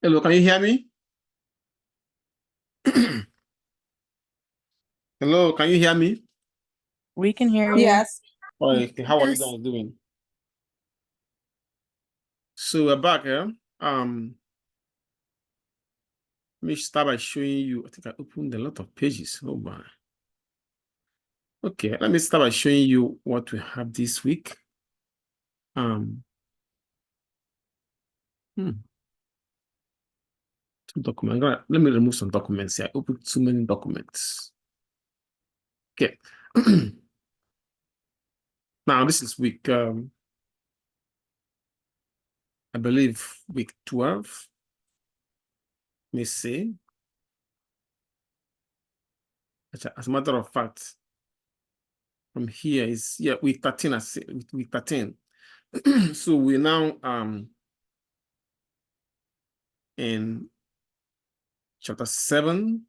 Hello, can you hear me? Hello, can you hear me? We can hear you. Yes. Okay, how are you Yes. guys doing? So we're back here. Let me start by showing you. I think I opened a lot of pages. Oh my. Okay, let me start by showing you what we have this week. Some document. Let me remove some documents here. I opened too many documents. Okay. Now this is week I believe week 12. Let me see. As a matter of fact, from here is week 13. Week 13. So we're now in chapter 7.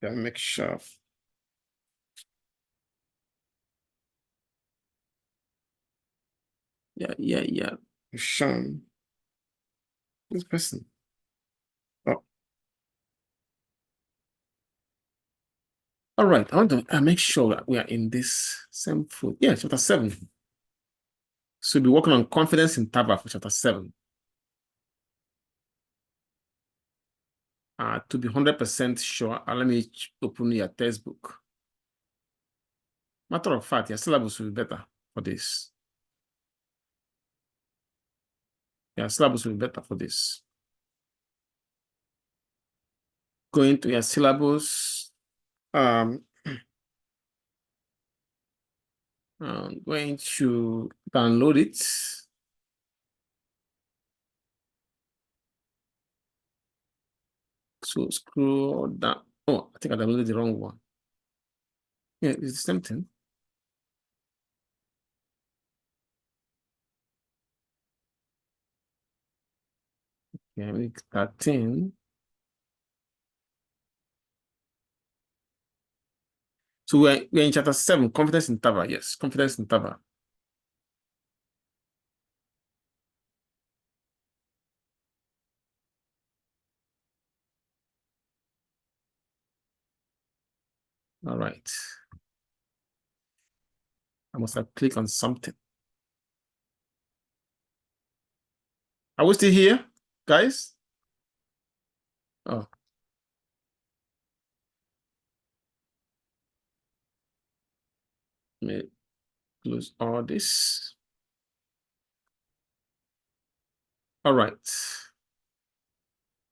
Make sure. Yeah. Sean. This person. Oh. All right. I want to make sure that we are in this same foot. Yeah, chapter 7. So we'll be working on confidence interval for chapter 7. To be 100% sure, let me open your textbook. Matter of fact, your syllabus will be better for this. Your syllabus will be better for this. Go into your syllabus. I'm going to download it. So scroll down. Oh, I think I downloaded the wrong one. Yeah, it's the same thing. Yeah, week 13. So we're in chapter 7, confidence interval. Yes, confidence interval. All right. I must have clicked on something. Are we still here, guys? Oh. Let me close all this. All right.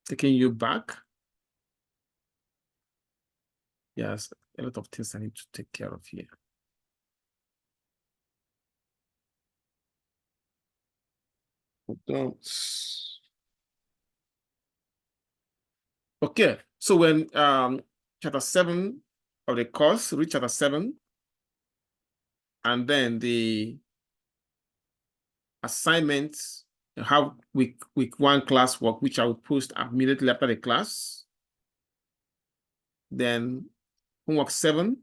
Taking you back. Yes, a lot of things I need to take care of here. Okay, so when chapter 7 of the course, reach chapter 7, and then the assignments, have week 1 classwork, which I will post immediately after the class. Then homework 7.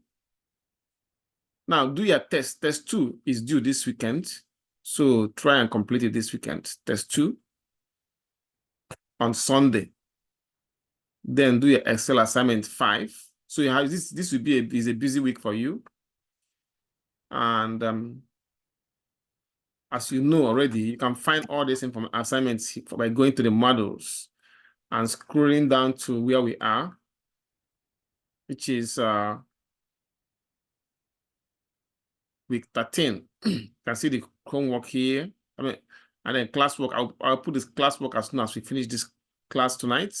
Now do your test. Test 2 is due this weekend. So try and complete it this weekend. Test 2 on Sunday. Then do your Excel assignment 5. So you have this will be a busy week for you. And as you know already, you can find all these assignments by going to the models and scrolling down to where we are, which is week 13. You can see the homework here. And then classwork. I'll put this classwork as soon as we finish this class tonight.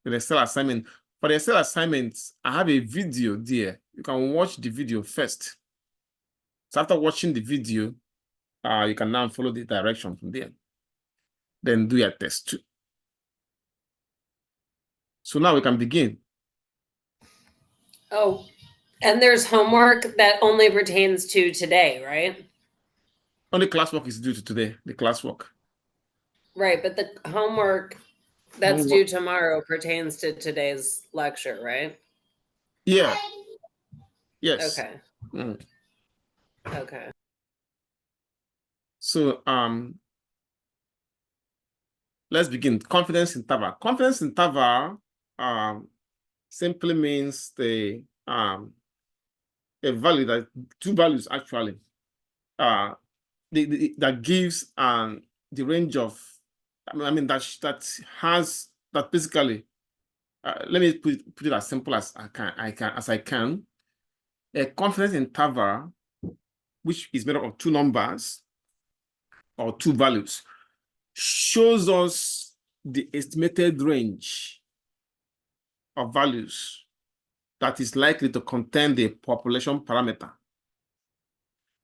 The Excel assignment. For the Excel assignments, I have a video there. You can watch the video first. So after watching the video, you can now follow the direction from there. Then do your test 2. So now we can begin. Oh, and there's homework that only pertains to today, right? Only classwork is due to today, the classwork. Right, but the homework that's due tomorrow pertains to today's lecture, right? Yeah. Yes. Okay. Okay. So let's begin. Confidence interval. Confidence interval simply means a value that two values actually that gives the range of that basically let me put it as simple as I can. A confidence interval which is made up of two numbers or two values shows us the estimated range of values that is likely to contain the population parameter.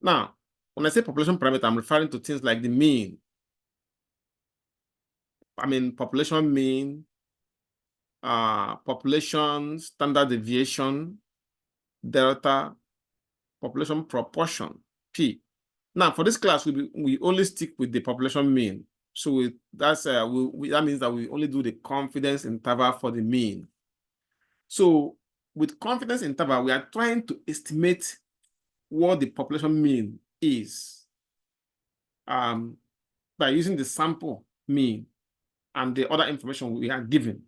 Now, when I say population parameter, I'm referring to things like the mean. Population mean, population standard deviation, delta, population proportion, P. Now, for this class, we only stick with the population mean. So that means that we only do the confidence interval for the mean. So with confidence interval, we are trying to estimate what the population mean is by using the sample mean and the other information we are given.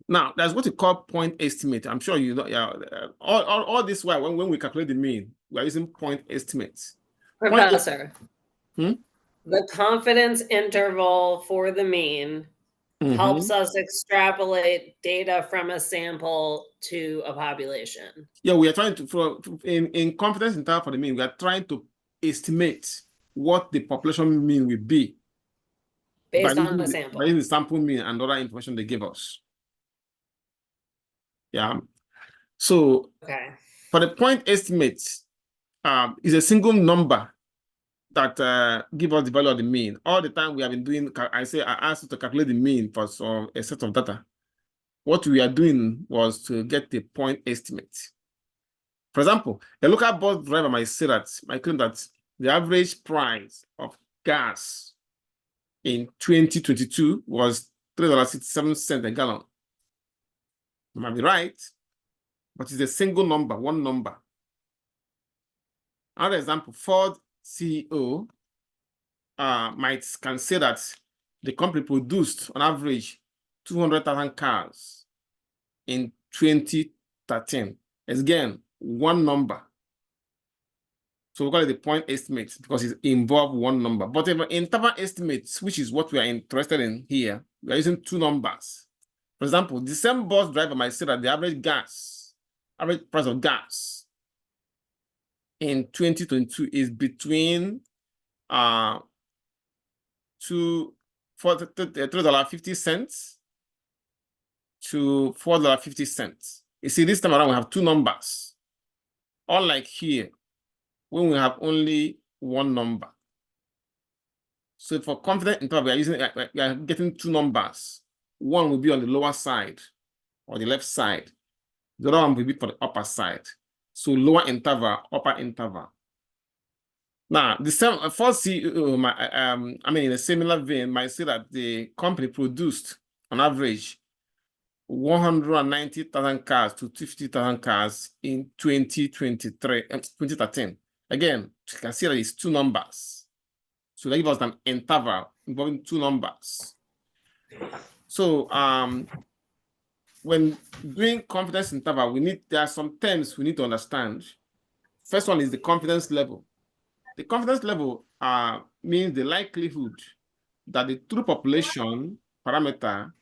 Now, that's what we call point estimate. I'm sure you know. Yeah, all this while when we calculate the mean, we are using point estimates. Professor, the confidence interval for the mean helps us extrapolate data from a sample to a population. Yeah, we are trying to, in confidence interval for the mean, we are trying to estimate what the population mean will be based on the sample. By using the sample mean and other information they give us. Yeah. So for the point estimate, is a single number that give us the value of the mean. All the time we have been doing, I asked you to calculate the mean for a set of data. What we are doing was to get the point estimate. For example, a local bus driver might claim that the average price of gas in 2022 was $3.67 a gallon. You might be right, but it's a single number, one number. Another example, Ford CEO can say that the company produced on average 200,000 cars in 2013. Again, one number. So we call it the point estimate because it involves one number. But in interval estimates, which is what we are interested in here, we are using two numbers. For example, the same bus driver might say that the average price of gas in 2022 is between $3.50 to $4.50. You see, this time around we have two numbers. Unlike here, when we have only one number. So for confidence interval, we are getting two numbers. One will be on the lower side or the left side. The other one will be for the upper side. So lower interval, upper interval. Now, the same first CEO, in a similar vein, might say that the company produced on average 190,000 cars to 50,000 cars in 2013. Again, you can see that it's two numbers. So that gives us an interval involving two numbers. So when doing confidence interval, there are some terms we need to understand. First one is the confidence level. The confidence level means the likelihood that the true population parameter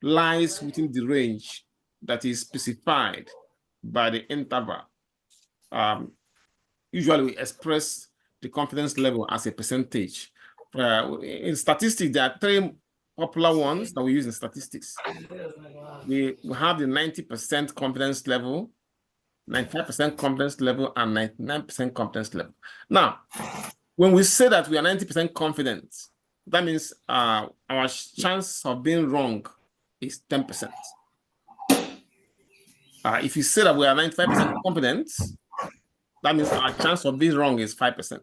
lies within the range that is specified by the interval. Usually we express the confidence level as a percentage. In statistics, there are three popular ones that we use in statistics. We have the 90% confidence level, 95% confidence level, and 99% confidence level. Now, when we say that we are 90% confident, that means our chance of being wrong is 10%. If you say that we are 95% confident, that means our chance of being wrong is 5%.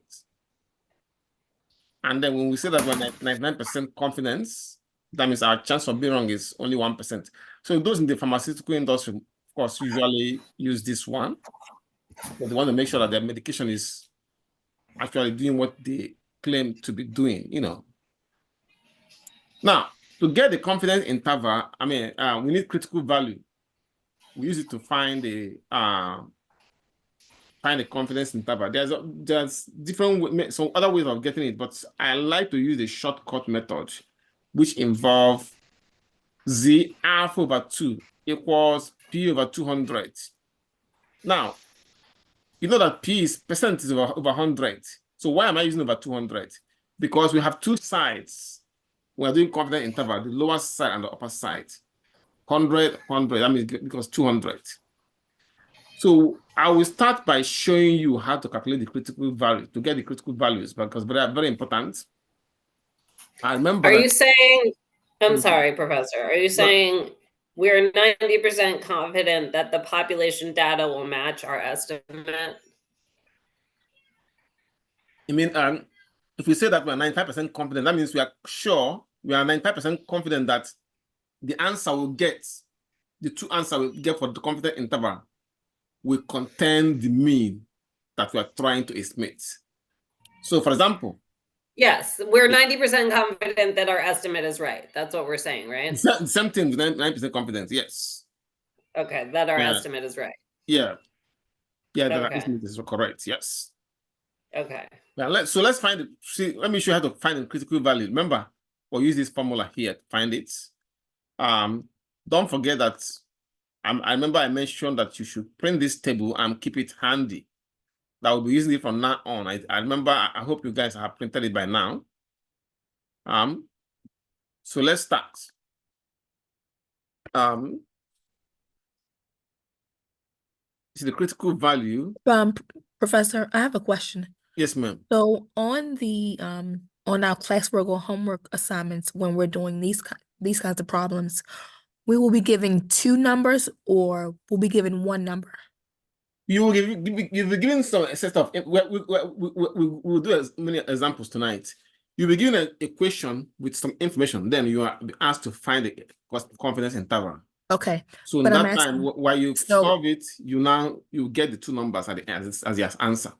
And then when we say that we're 99% confidence, that means our chance of being wrong is only 1%. So those in the pharmaceutical industry, of course, usually use this one. But they want to make sure that their medication is actually doing what they claim to be doing, Now, to get the confidence interval, we need critical value. We use it to find the confidence interval. There's different some other ways of getting it, but I like to use the shortcut method, which involve Z alpha over 2 equals P over 200. Now, you know that P is percent is over 100. So why am I using over 200? Because we have two sides. We are doing confidence interval, the lower side and the upper side. 100, 100, that means because 200. So I will start by showing you how to calculate the critical value, to get the critical values, because they are very important. I remember. Are you saying, I'm Mhm. sorry, Professor, are you saying we're 90% confident that the population data will match our estimate? I mean, if we say that we're 95% confident, that means we are sure, we are 95% confident that the answer we'll get, the two answers we'll get for the confidence interval will contain the mean that we are trying to estimate. So, for example, yes, we're 90% confident that our estimate is right. That's what we're saying, right? The same thing with 99% confidence, yes. Okay, that our estimate is right. Yeah. Yeah, that Okay. estimate is correct, yes. Okay. Now let's find let me show you how to find the critical value. Remember, we'll use this formula here to find it. Don't forget that I remember I mentioned that you should print this table and keep it handy. That will be using it from now on. I remember, I hope you guys have printed it by now. So let's start. See the critical value. Professor, I have a question. Yes, ma'am. So on the on our classwork or homework assignments, when we're doing these kinds of problems, we will be giving two numbers or we'll be given one number. You'll be given some set of. We'll do as many examples tonight. You'll be given a question with some information. Then you are asked to find the confidence interval. Okay. So in that time, while you solve it, you get the two numbers at the end as your answer.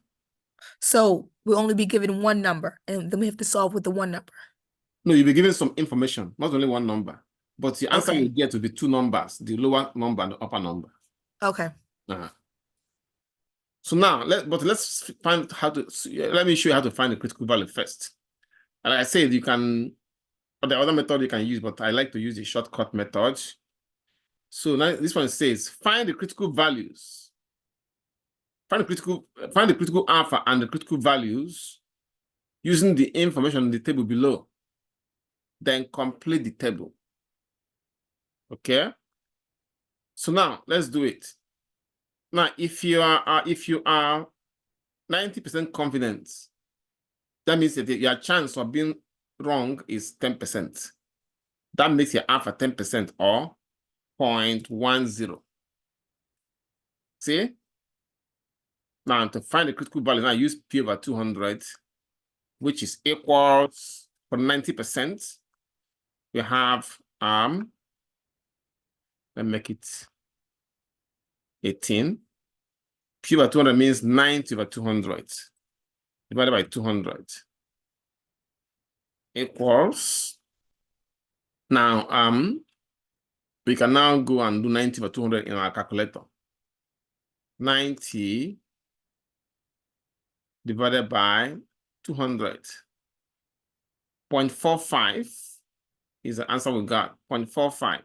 So we'll only be given one number, and then we have to solve with the one number. No, you'll be given some information, not only one number, but the answer you get will be two numbers: the lower number and the upper number. Okay. So now, let's find how to. Let me show you how to find the critical value first. And like I said, you can, or the other method you can use, but I like to use the shortcut method. So now this one says find the critical values. Find the critical alpha and the critical values using the information in the table below. Then complete the table. Okay. So now let's do it. Now, if you are 90% confident, that means that your chance of being wrong is 10%. That makes your alpha 10% or 0.10. See? Now, to find the critical value, now use P over 200, which is equals for 90%. We have, let's make it 18. P over 200 means 90 over 200 divided by 200 equals. Now, we can now go and do 90 over 200 in our calculator. 90 divided by 200. 0.45 is the answer we got, 0.45.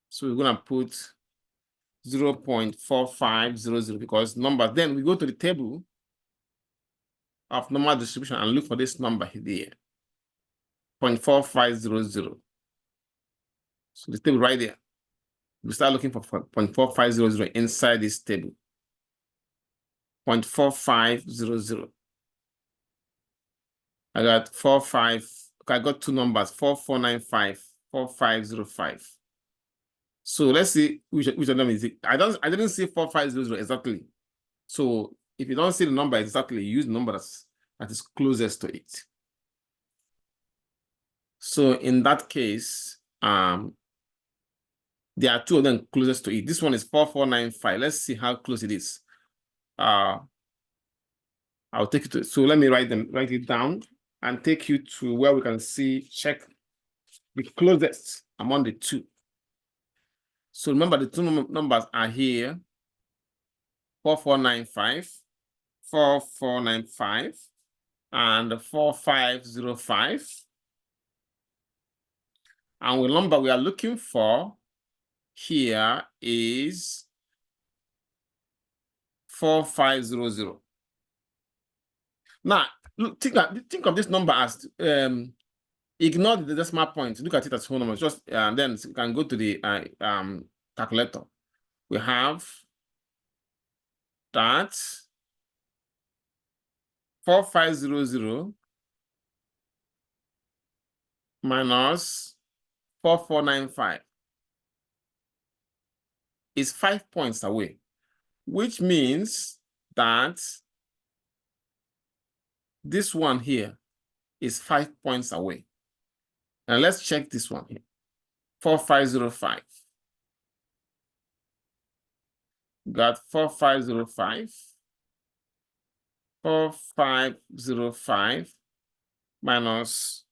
So we're going to put 0.4500 because numbers. Then we go to the table of normal distribution and look for this number here, 0.4500. So the table right there. We start looking for 0.4500 inside this table. 0.4500. I got 45. Okay, I got two numbers, 4495, 4505. So let's see which of them is it. I didn't see 4500 exactly. So if you don't see the number exactly, use the number that is closest to it. So in that case, there are two of them closest to it. This one is 4495. Let's see how close it is. I'll take you to, so let me write it down and take you to where we can see, check the closest among the two. So remember, the two numbers are here: 4495, 4495, and 4505. And the number we are looking for here is 4500. Now, think of this number as ignore the decimal point. Look at it as whole numbers. Just then you can go to the calculator. We have that 4500 minus 4495 is 5 points away, which means that this one here is 5 points away. And let's check this one here. 4505. Got 4505. 4505 minus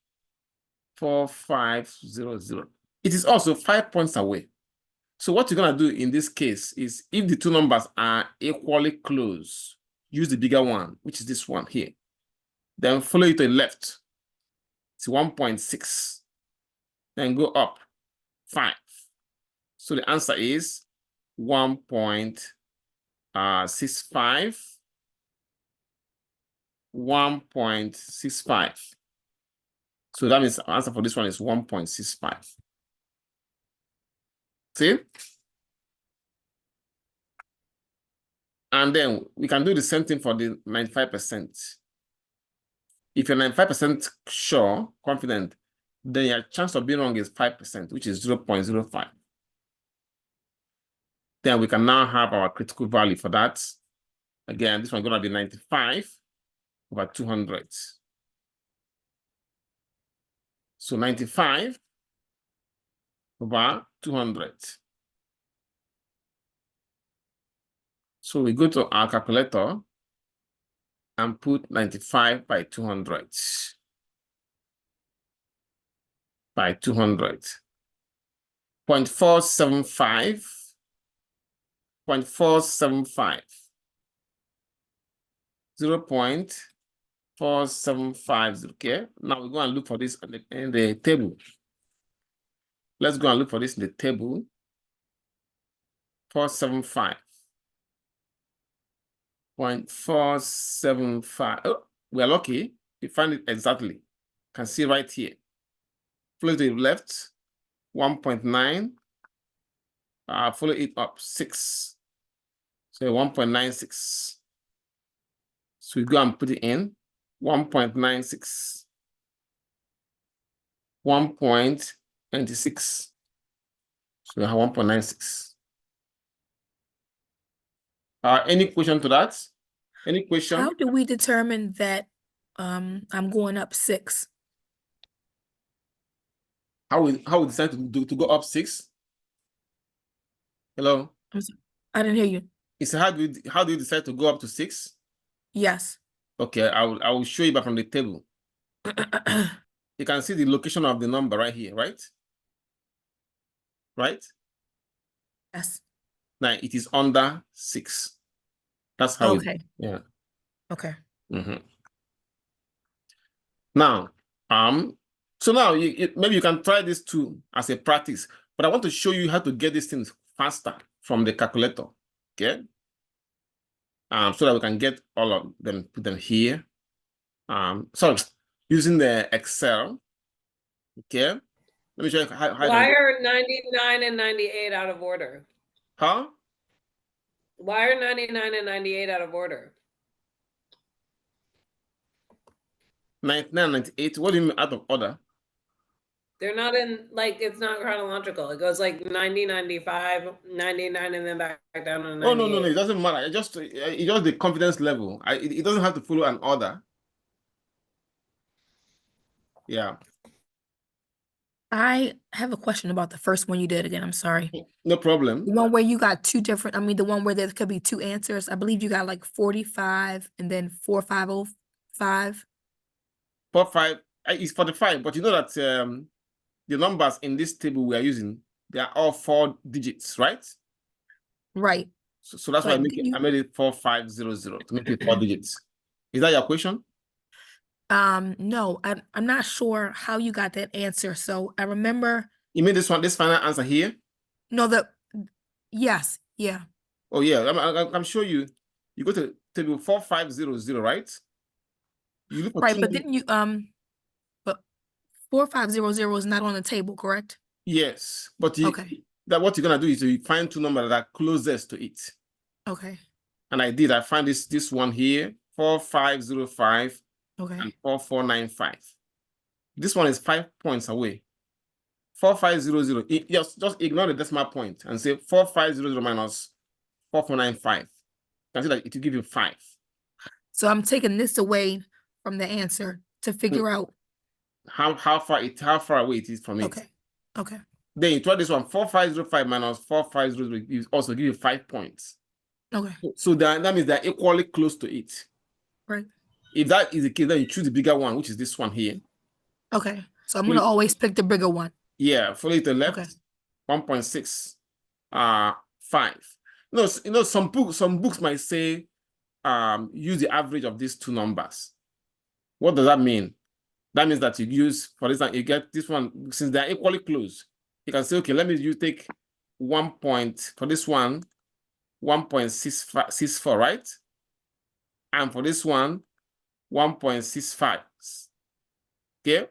4500. It is also 5 points away. So what you're going to do in this case is, if the two numbers are equally close, use the bigger one, which is this one here. Then follow it to the left. It's 1.6. Then go up 5. So the answer is 1.65. 1.65. So that means the answer for this one is 1.65. See? And then we can do the same thing for the 95%. If you're 95% sure, confident, then your chance of being wrong is 5%, which is 0.05. Then we can now have our critical value for that. Again, this one is going to be 95 over 200. So 95 over 200. So we go to our calculator and put 95 by 200. By 200. 0.475. 0.475. 0.475. Okay. Now we go and look for this in the table. Let's go and look for this in the table. 475. 0.475. Oh, we are lucky. We find it exactly. Can see right here. Follow to the left. 1.9. Follow it up 6. So 1.96. So we go and put it in 1.96. 1.96. So we have 1.96. Any question to that? Any question? How do we determine that I'm going up 6? How we decide to go up 6? Hello? I'm sorry, I didn't hear you. It's how do you decide to go up to 6? Yes. Okay, I will show you back from the table. You can see the location of the number right here, right? Right? Yes. Now it is under 6. That's how Okay. yeah. Okay. Now, so now maybe you can try this too as a practice, but I want to show you how to get these things faster from the calculator. Okay. So that we can get all of them, put them here. Sorry, using the Excel. Okay. Let me show you how Why are 99 and 98 out of order? Huh? Why are 99 and 98 out of order? 99 and 98. What do you mean out of order? They're not in, like, it's not chronological. It goes like 90, 95, 99, and then back down to 98. Oh, no, it doesn't matter. It's just the confidence level. It doesn't have to follow an order. Yeah. I have a question about the first one you did again. I'm sorry. No problem. The one where you got two different, the one where there could be two answers. I believe you got like 45 and then 4505. 45 is 45, but you know that the numbers in this table we are using, they are all 4 digits, right? Right. So that's why I But made it 4500 to make it 4 digits. Is that your question? No, I'm not sure how you got that answer. So I remember. You made this final answer here? No, yes, yeah. Oh yeah, I'm sure you go to table 4500, right? You look for Right, two but numbers. didn't you but 4500 is not on the table, correct? Yes, but Okay. what you're gonna do is you find 2 numbers that are closest to it. Okay. And I find this one here, 4505 Okay. and 4495. This one is 5 points away. 4500. Just ignore the decimal point and say 4500 minus 4495. You can see that it will give you 5. So I'm taking this away from the answer to figure out. How far away it is from it. Okay. Okay. Then you try this one, 4505 minus 4500 will also give you 5 points. Okay. So that means they're equally close to it. Right. If that is the case, then you choose the bigger one, which is this one here. Okay. So I'm gonna always pick the bigger one. Yeah, follow it to the left. Okay. 1.6 5. Some books might say use the average of these 2 numbers. What does that mean? That means that you use, for example, you get this one, since they're equally close, you can say, okay, let me take 1 point for this one, 1.64, right? And for this one, 1.65. Okay.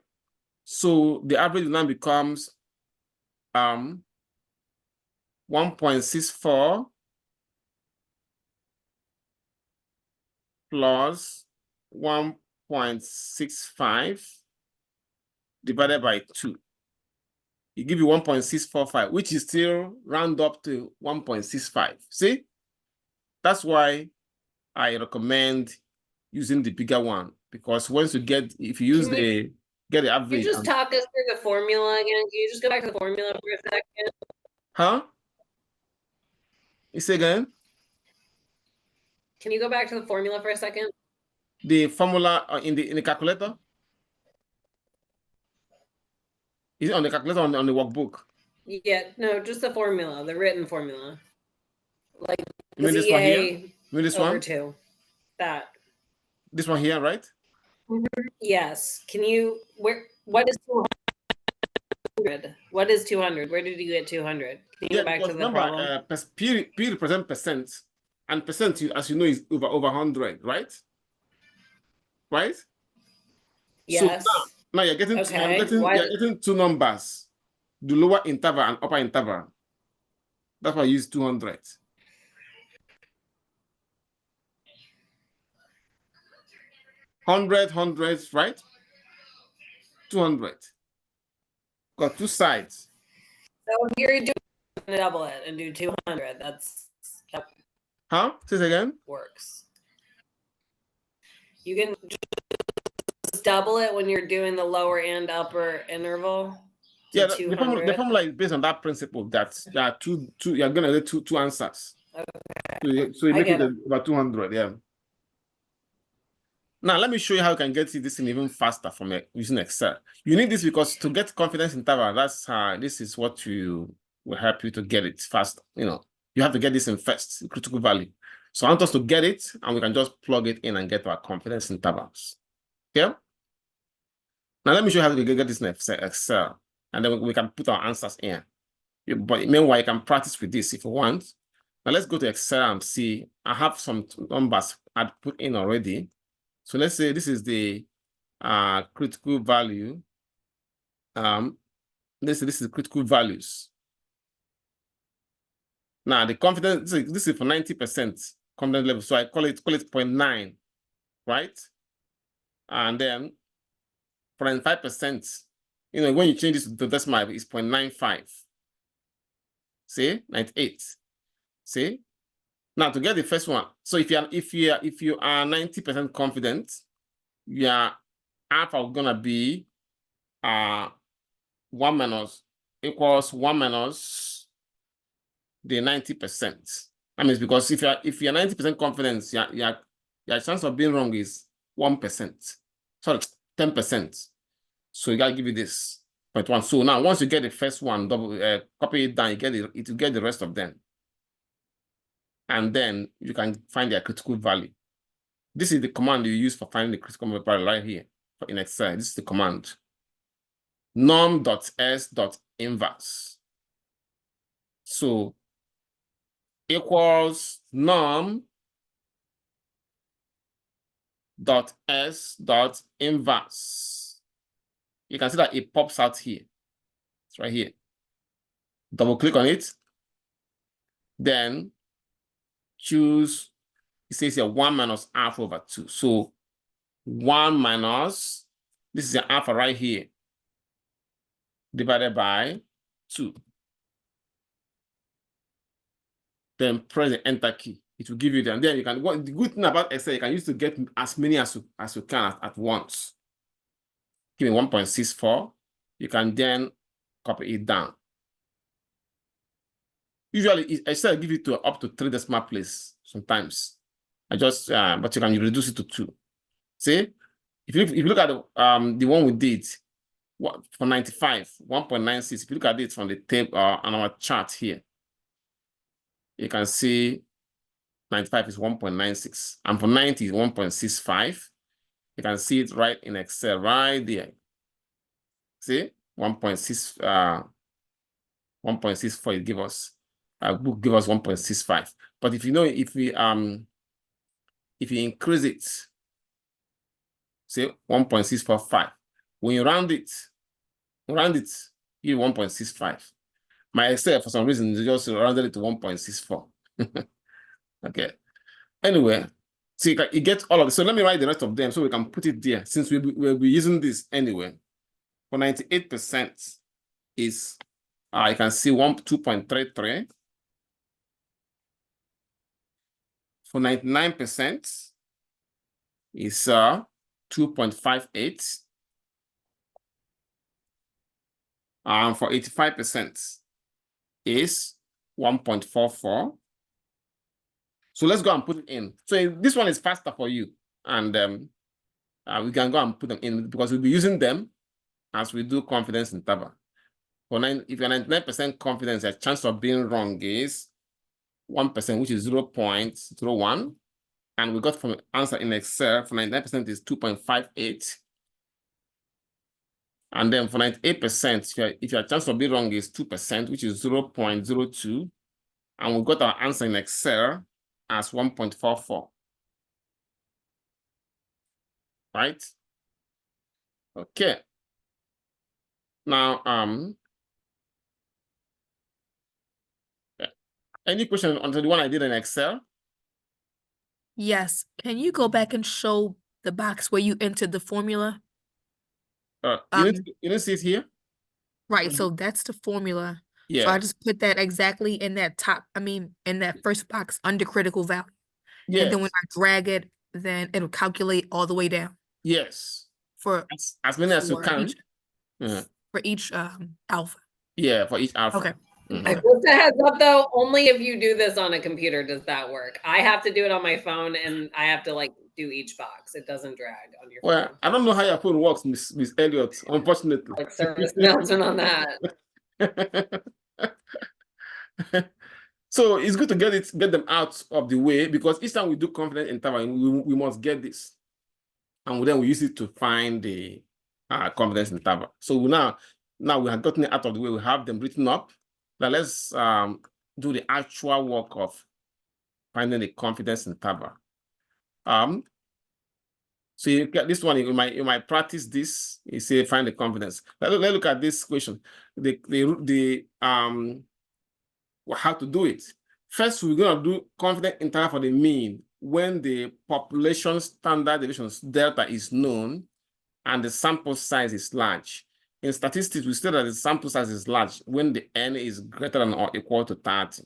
So the average now becomes 1.64 plus 1.65 divided by 2. It gives you 1.645, which is still round up to 1.65. See? That's why I recommend using the bigger one, because once you get, if you use get the average. Can you just talk us through the formula again? Can you just go back to the formula for a second? Huh? You say again? Can you go back to the formula for a second? The formula in the calculator? Is it on the calculator or on the workbook? Yeah, no, just the formula, the written formula. Like you mean this one here? You mean this over one? 2. That. This one here, right? Yes. Can you what is 200? What is 200? Where did you get 200? Can you go back to the problem? P represent percent, and percent, as you know, is over 100, right? Right? Yes. So now you're getting you're getting 2 numbers, the lower interval and upper interval. That's why I use 200. Hundreds, right? 200. Got 2 sides. So you're doing double it and do 200. That Huh? Say it again. Works. You can just double it when you're doing the lower and upper interval. Yeah, the formula is based on that principle that there are two you're gonna get two answers. Okay. So you make it about 200, yeah. Now let me show you how you can get this thing even faster from using Excel. You need this because to get confidence interval, that's this is what will help you to get it fast. You have to get this in first, critical value. So I want us to get it, and we can just plug it in and get our confidence intervals. Okay. Now let me show you how to get this in Excel, and then we can put our answers in. But meanwhile, you can practice with this if you want. Now let's go to Excel and see. I have some numbers I'd put in already. So let's say this is the critical value. This is the critical values. Now the confidence, this is for 90% confidence level. So I call it 0.9, right? And then for 95%, when you change this to decimal, it's 0.95. See, 98. See? Now to get the first one, so if you are 90% confident, your alpha gonna be 1 minus equals 1 minus the 90%. That means because if you're 90% confident, your chance of being wrong is 1%. Sorry, 10%. So you gotta give you this. 0.1. So now once you get the first one, copy it down, you get it will get the rest of them. And then you can find their critical value. This is the command you use for finding the critical value right here in Excel. This is the command. norm.s.inverse. So equals norm.s.inverse. You can see that it pops out here. It's right here. Double click on it. Then choose, it says here 1 minus alpha over 2. So 1 minus, this is the alpha right here, divided by 2. Then press the enter key. It will give you them. Then you can, the good thing about Excel, you can use to get as many as you can at once. Give me 1.64. You can then copy it down. Usually, Excel give it to up to 3 decimal places sometimes. But you can reduce it to 2. See, if you look at the one we did, for 95, 1.96. If you look at it from the table on our chart here, you can see 95 is 1.96, and for 90 is 1.65. You can see it right in Excel right there. See, 1.64 it give us. Book give us 1.65. But if you know, if you increase it, say 1.645, when you round it, you get 1.65. My Excel, for some reason, just rounded it to 1.64. Okay. Anyway, so you get all of this. So let me write the rest of them so we can put it there, since we'll be using this anyway. For 98% is, you can see 2.33. For 99% is 2.58. And for 85% is 1.44. So let's go and put it in. So this one is faster for you. And we can go and put them in because we'll be using them as we do confidence interval. If you're 99% confidence, your chance of being wrong is 1%, which is 0.01. And we got from answer in Excel for 99% is 2.58. And then for 98%, if your chance of being wrong is 2%, which is 0.02. And we got our answer in Excel as 1.44. Right? Okay. Now, any question on the one I did in Excel? Yes. Can you go back and show the box where you entered the formula? You didn't see it here? Right. So that's the formula. Yeah. So I just put that exactly in that in that first box under critical value. Yes. And then when I drag it, then it'll calculate all the way down. Yes. For as many as you can. For each alpha. Yeah, for each alpha. Okay. Just a heads up though, only if you do this on a computer does that work. I have to do it on my phone and I have to do each box. It doesn't drag on your phone. I don't know how your phone works, Miss Elliott, unfortunately. Like service announcement on that. So it's good to get them out of the way, because each time we do confidence interval, we must get this. And then we use it to find the confidence interval. So now we have gotten it out of the way, we have them written up. Now let's do the actual work of finding the confidence interval. So you get this one, you might practice this. You say find the confidence. Let's look at this question. How to do it. First, we're going to do confidence interval for the mean when the population standard deviations delta is known and the sample size is large. In statistics, we say that the sample size is large when the n is greater than or equal to 30.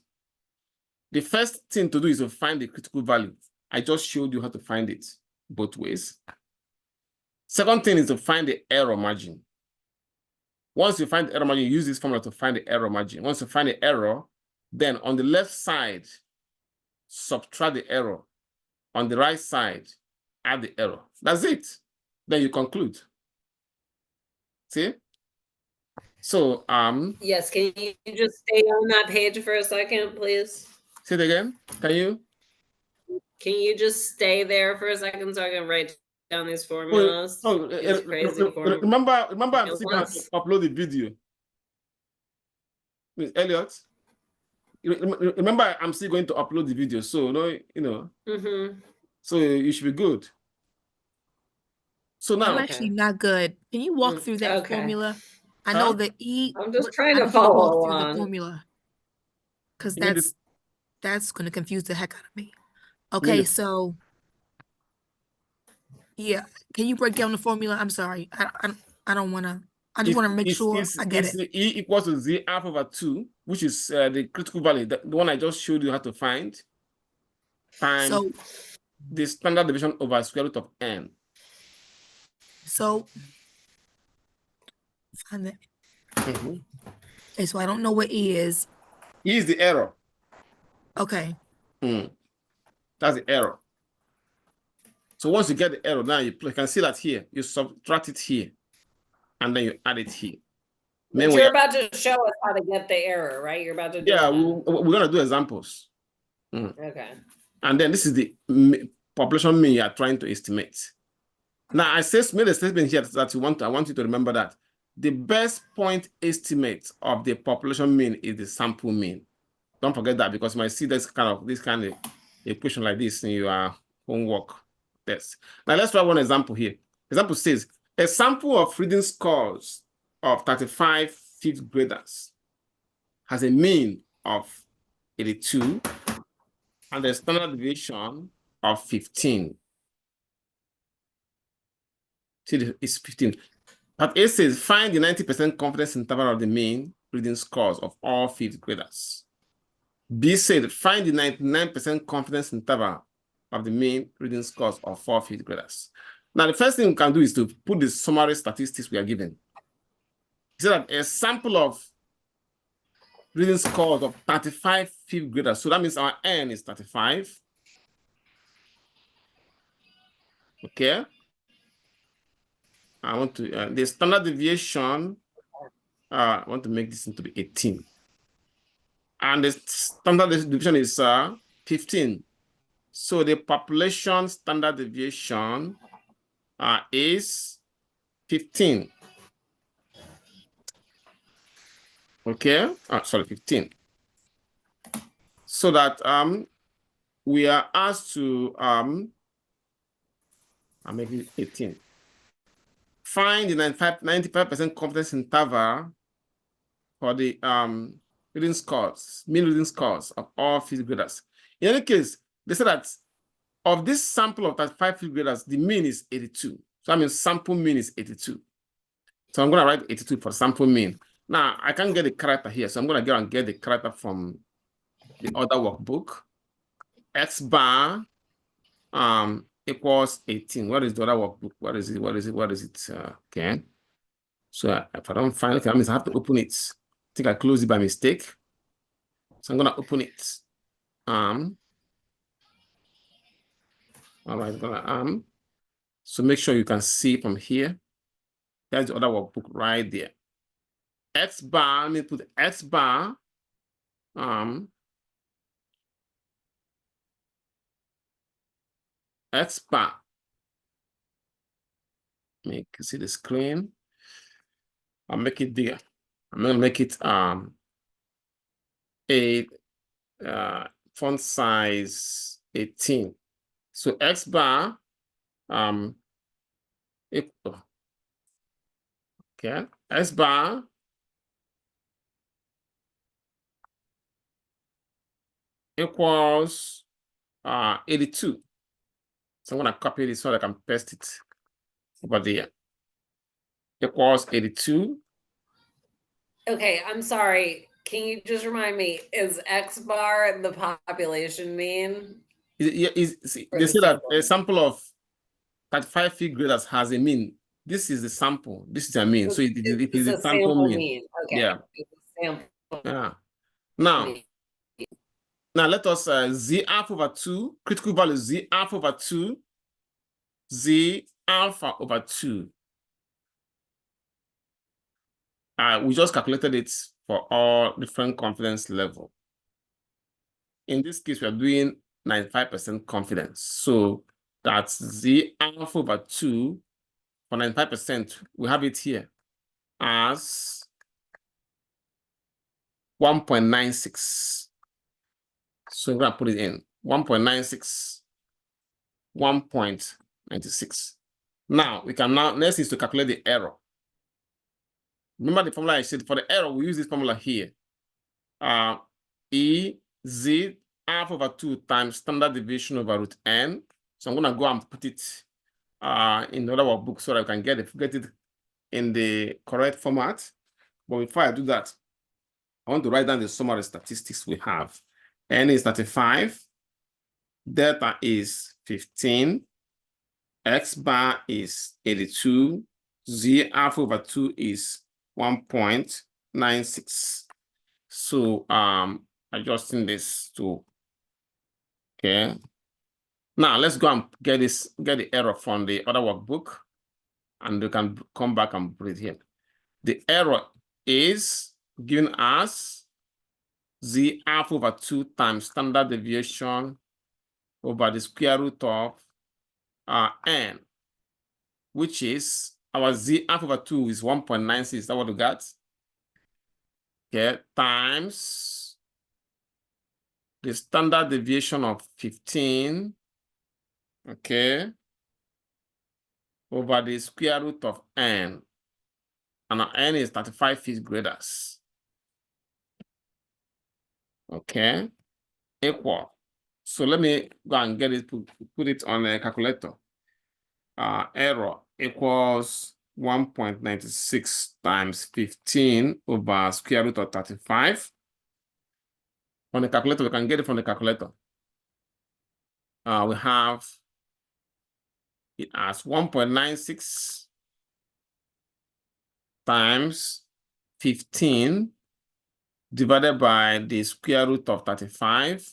The first thing to do is to find the critical value. I just showed you how to find it both ways. Second thing is to find the error margin. Once you find the error margin, you use this formula to find the error margin. Once you find the error, then on the left side, subtract the error. On the right side, add the error. That's it. Then you conclude. See? So Yes, can you just stay on that page for a second, please? say it again. Can you? Can you just stay there for a second so I can write down these formulas? These crazy formulas. Remember, I'm still going to Once- upload the video. Miss Elliot, remember, I'm still going to upload the video, so no, you know, so you should be good. So now, I'm actually not good. Can you walk through that Okay. formula? I know the E. I'm just but trying I to need you walk follow through the along. formula. Because You mean this- that's going to confuse the heck out of me. mean Okay, this- so yeah, can you break down the formula? I'm sorry. I don't want to. I just want to make sure I get it. E equals to Z alpha over 2, which is the critical value, the one I just showed you how to find, times So the standard deviation over square root of n. so find it. Mhm. Okay, so I don't know what E is. E is the error. Okay. That's the error. So once you get the error, now you can see that here, you subtract it here, and then you add it here. But Then you're about to show us how to get the error, right? You're about to do yeah, that. we're going to do examples. Okay. And then this is the population mean you are trying to estimate. Now, I made a statement here that I want you to remember that the best point estimate of the population mean is the sample mean. Don't forget that, because you might see this kind of equation like this in your homework test. Now, let's try one example here. Example says a sample of reading scores of 35 fifth graders has a mean of 82 and a standard deviation of 15. See, it's 15. Part A says find the 90% confidence interval of the mean reading scores of all fifth graders. B said find the 99% confidence interval of the mean reading scores of all fifth graders. Now, the first thing we can do is to put the summary statistics we are given. He said that a sample of reading scores of 35 fifth graders. So that means our N is 35. Okay. I want to, the standard deviation, I want to make this into be 18. And the standard deviation is 15. So the population standard deviation is 15. Okay, sorry, 15. So that we are asked to I'm making it 18. Find the 95% confidence interval for the reading scores, mean reading scores of all fifth graders. In any case, they said that of this sample of 35 fifth graders, the mean is 82. So I mean sample mean is 82. So I'm going to write 82 for sample mean. Now, I can't get the character here, so I'm going to go and get the character from the other workbook. X bar equals 18. What is the other workbook? What is it? What is it? What is it? Okay. So if I don't find it, that means I have to open it. I think I closed it by mistake. So I'm going to open it. All right, so make sure you can see from here. There's the other workbook right there. X bar, let me put X bar. X bar. Make you see the screen. I'll make it bigger. I'm gonna make it font size 18. So X bar equal. Okay, X bar equals 82. So I'm gonna copy this so that I can paste it over there. Equals 82. Okay, I'm sorry. Can you just remind me, is X bar the population mean? They say that a sample of 35 fifth graders has a mean. This is the sample. This is a mean. So it is a sample mean. Okay. Yeah. It's a sample Yeah. Now, mean. now let us Z alpha over 2, critical value Z alpha over 2, Z alpha over 2. we just calculated it for all different confidence level. In this case, we are doing 95% confidence. So that's Z alpha over 2 for 95%. We have it here as 1.96. So we're going to put it in 1.96, 1.96. Now we can next is to calculate the error. Remember the formula I said for the error, we use this formula here. E Z alpha over 2 times standard deviation over root n. So I'm going to go and put it in the other workbook so that I can get it in the correct format. But before I do that, I want to write down the summary statistics we have. N is 35, delta is 15, X bar is 82, Z alpha over 2 is 1.96. So adjusting this to, okay. Now let's go and get the error from the other workbook, and you can come back and put it here. The error is given as Z alpha over 2 times standard deviation over the square root of n, which is our Z alpha over 2 is 1.96. Is that what we got? Okay, times the standard deviation of 15, okay, over the square root of n, and our n is 35 fifth graders. Okay, equal. So let me go and get it, put it on a calculator. Error equals 1.96 times 15 over square root of 35. On the calculator, we can get it from the calculator. We have it as 1.96 times 15 divided by the square root of 35,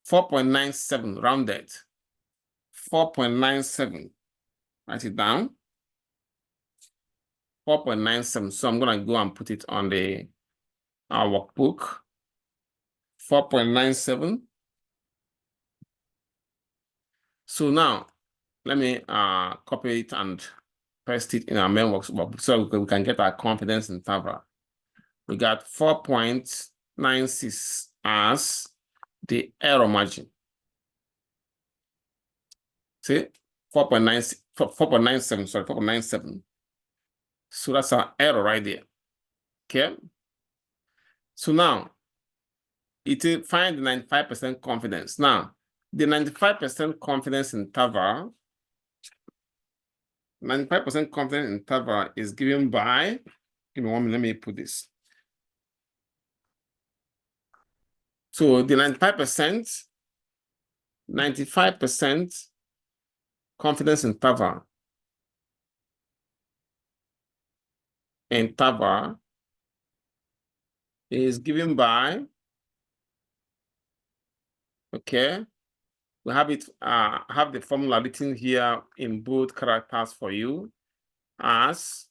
4.97 rounded, 4.97, write it down, 4.97. So I'm going to go and put it on the workbook, 4.97. So now let me copy it and paste it in our main workbook so we can get our confidence interval. We got 4.96 as the error margin. See, 4.97, sorry, 4.97. So that's our error right there. Okay. So now it will find the 95% confidence. Now, the 95% confidence interval, 95% confidence interval is given by, give me 1 minute, let me put this. So the 95% confidence interval is given by, okay, we have it, have the formula written here in bold characters for you as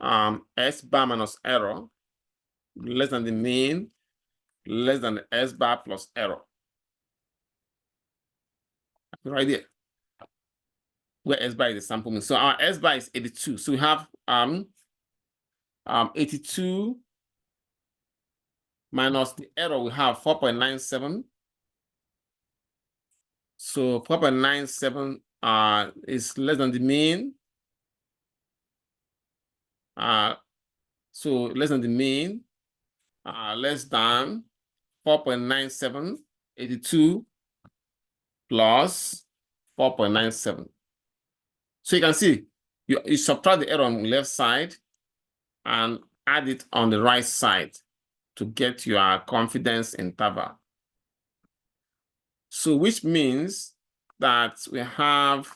S bar minus error less than the mean less than the S bar plus error. Right there, where S bar is the sample mean. So our S bar is 82. So we have 82 minus the error, we have 4.97. So 4.97 is less than the mean. So less than the mean, less than 4.97, 82 plus 4.97. So you can see, you subtract the error on the left side and add it on the right side to get your confidence interval. So which means that we have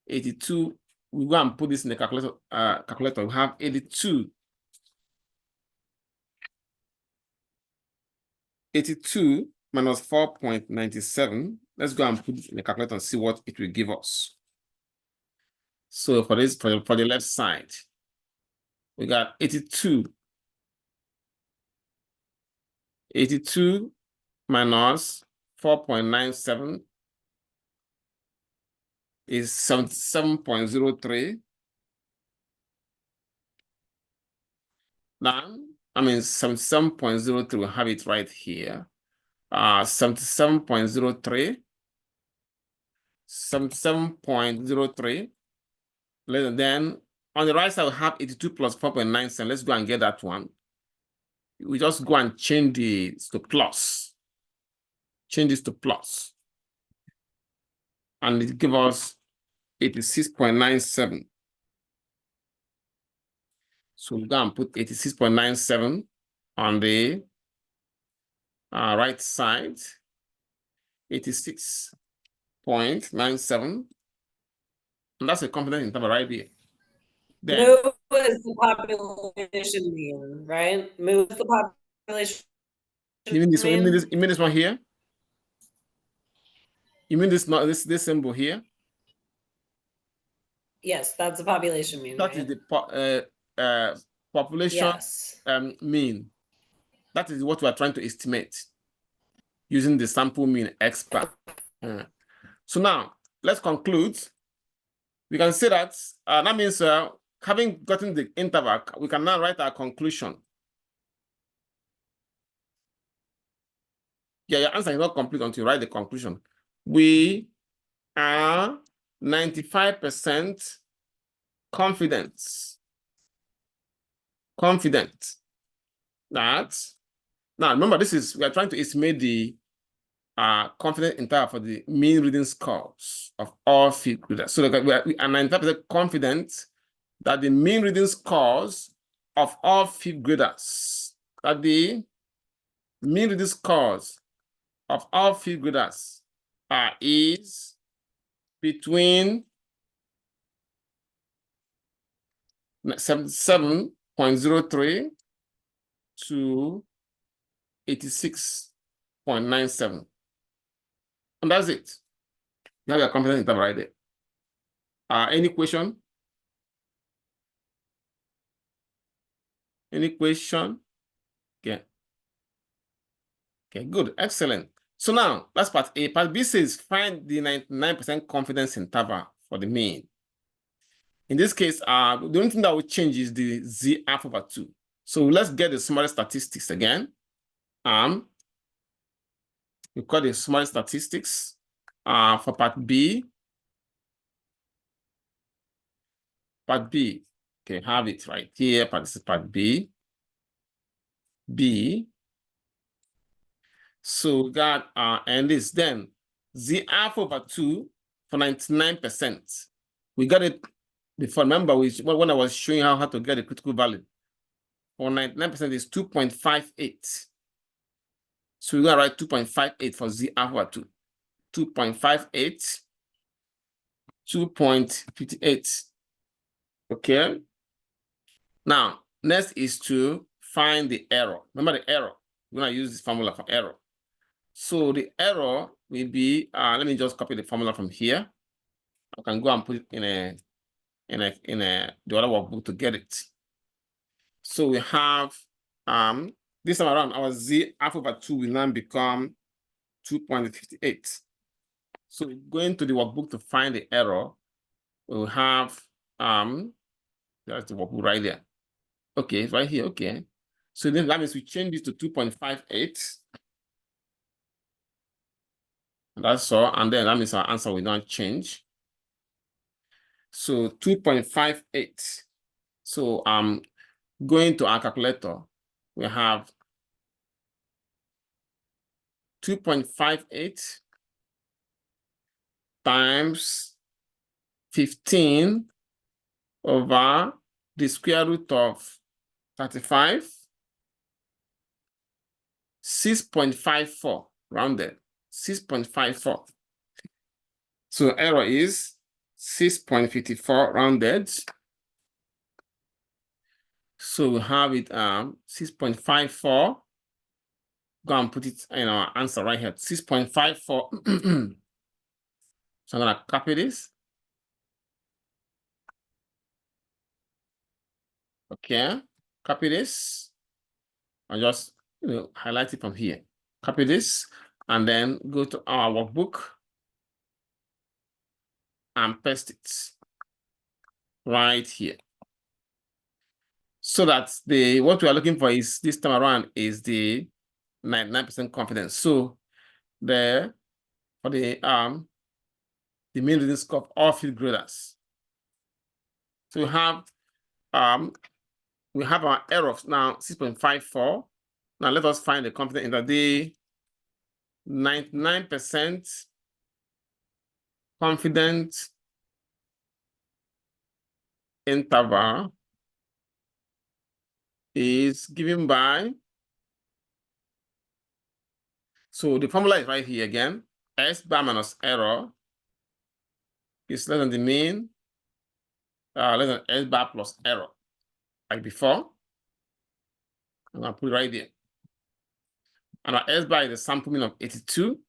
82. We go and put this in the calculator. We have 82 minus 4.97. Let's go and put it in the calculator and see what it will give us. So for this, for the left side, we got 82. 82 minus 4.97 is 77.03. Now, 77.03, we have it right here. 77.03. 77.03. Then on the right side, we have 82 plus 4.97. Let's go and get that one. We just go and change this to plus. Change this to plus. And it gives us 86.97. So we go and put 86.97 on the right side. 86.97. And that's a confidence interval right there. Then, Mu is the population mean, right? Mu is the population you mean this one? mean. You mean this one here? You mean this this symbol here? Yes, that's the population mean. That right? is the population Yes. mean. That is what we are trying to estimate using the sample mean X bar. So now let's conclude. We can say that that means having gotten the interval, we can now write our conclusion. Yeah, your answer is not complete until you write the conclusion. We are 95% confident that, now remember, we are trying to estimate the confidence interval for the mean reading scores of all fifth graders. So we are 95% confident that the mean reading scores of all fifth graders, of all fifth graders is between 77.03 to 86.97. And that's it. You have your confidence interval right there. Any question? Any question? Okay. Okay, good. Excellent. So now that's part A. Part B says find the 99% confidence interval for the mean. In this case, the only thing that will change is the Z alpha over 2. So let's get the summary statistics again. We call the summary statistics for part B. Part B, okay, have it right here. This is part B. B. So we got and this then Z alpha over 2 for 99%. We got it before. Remember, when I was showing you how to get a critical value for 99% is 2.58. So we're gonna write 2.58 for Z alpha over 2. 2.58, 2.58. Okay. Now, next is to find the error. Remember the error. We're gonna use this formula for error. So the error will be, let me just copy the formula from here. I can go and put it in the other workbook to get it. So we have this time around our Z alpha over 2 will now become 2.58. So going to the workbook to find the error, we'll have that's the workbook right there. Okay, it's right here. Okay. So then that means we change this to 2.58. That's all. And then that means our answer will not change. So 2.58. So going to our calculator, we have 2.58 times 15 over the square root of 35, 6.54 rounded, 6.54. So error is 6.54 rounded. So we have it 6.54. Go and put it in our answer right here, 6.54. So I'm gonna copy this. Okay, copy this. And just highlight it from here. Copy this and then go to our workbook and paste it right here. So that what we are looking for is this time around is the 99% confidence. So for the mean reading score of all fifth graders. So we have our error of now 6.54. Now let us find the confidence interval. The 99% confident interval is given by, so the formula is right here again. S bar minus error is less than the mean, less than S bar plus error, like before. I'm gonna put it right there. And our S bar is the sample mean of 82.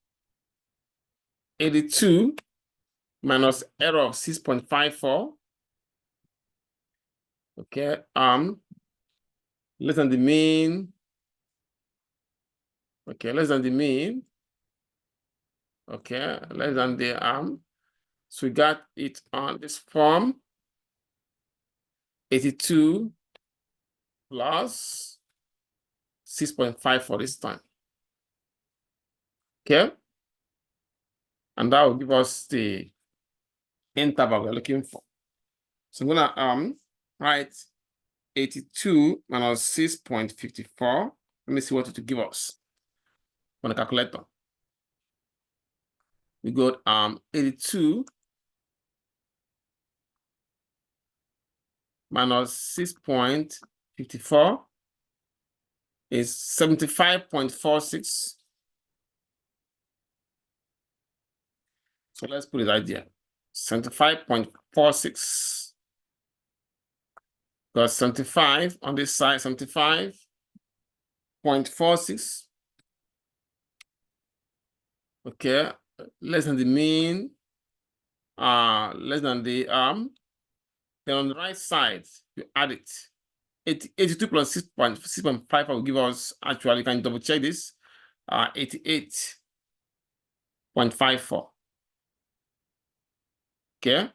82 minus error of 6.54. Okay, less than the mean. Okay, less than the mean. Okay, less than the so we got it on this form. 82 plus 6.5 for this time. Okay, and that will give us the interval we're looking for. So I'm gonna write 82 minus 6.54. Let me see what it will give us on the calculator. We got 82 minus 6.54 is 75.46. So let's put it right there. 75.46. Got 75 on this side, 75.46. Okay, less than the mean, less than the then on the right side, you add it. 82 plus 6.5 will give us, actually, you can double check this, 88.54. Okay,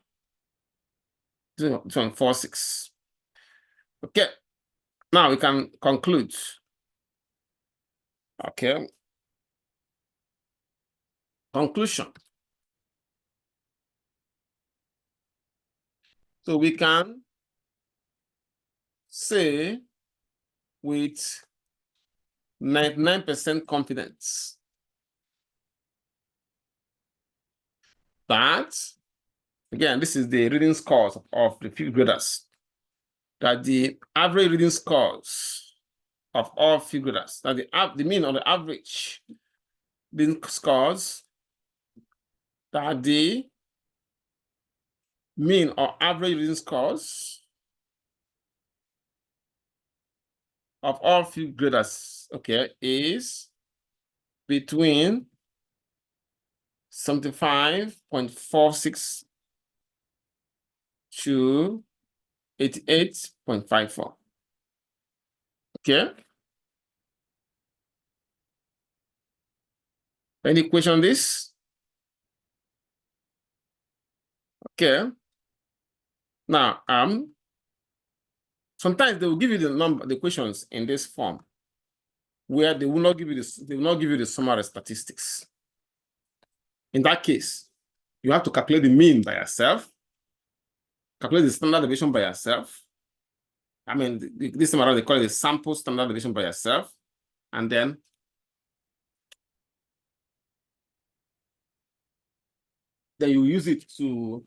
0.46. Okay, now we can conclude. Okay, conclusion. So we can say with 99% confidence that, again, this is the reading scores of the fifth graders, that the average reading scores of all fifth graders, that the mean or the average reading scores, that the mean or average reading scores of all fifth graders, okay, is between 75.46 to 88.54. Okay. Any question on this? Okay. Now, sometimes they will give you the questions in this form, where they will not give you this, they will not give you the summary statistics. In that case, you have to calculate the mean by yourself, calculate the standard deviation by yourself. I mean, this time around, they call it the sample standard deviation by yourself, and then you use it to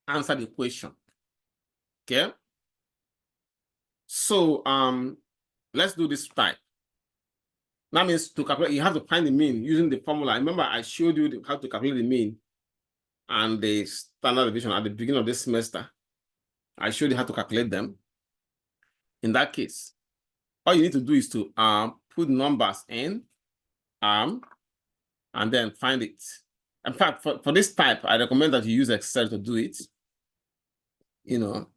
answer the question. Okay. So let's do this type. That means to calculate, you have to find the mean using the formula. Remember, I showed you how to calculate the mean and the standard deviation at the beginning of this semester. I showed you how to calculate them. In that case, all you need to do is to put numbers in and then find it. In fact, for this type, I recommend that you use Excel to do it. You know,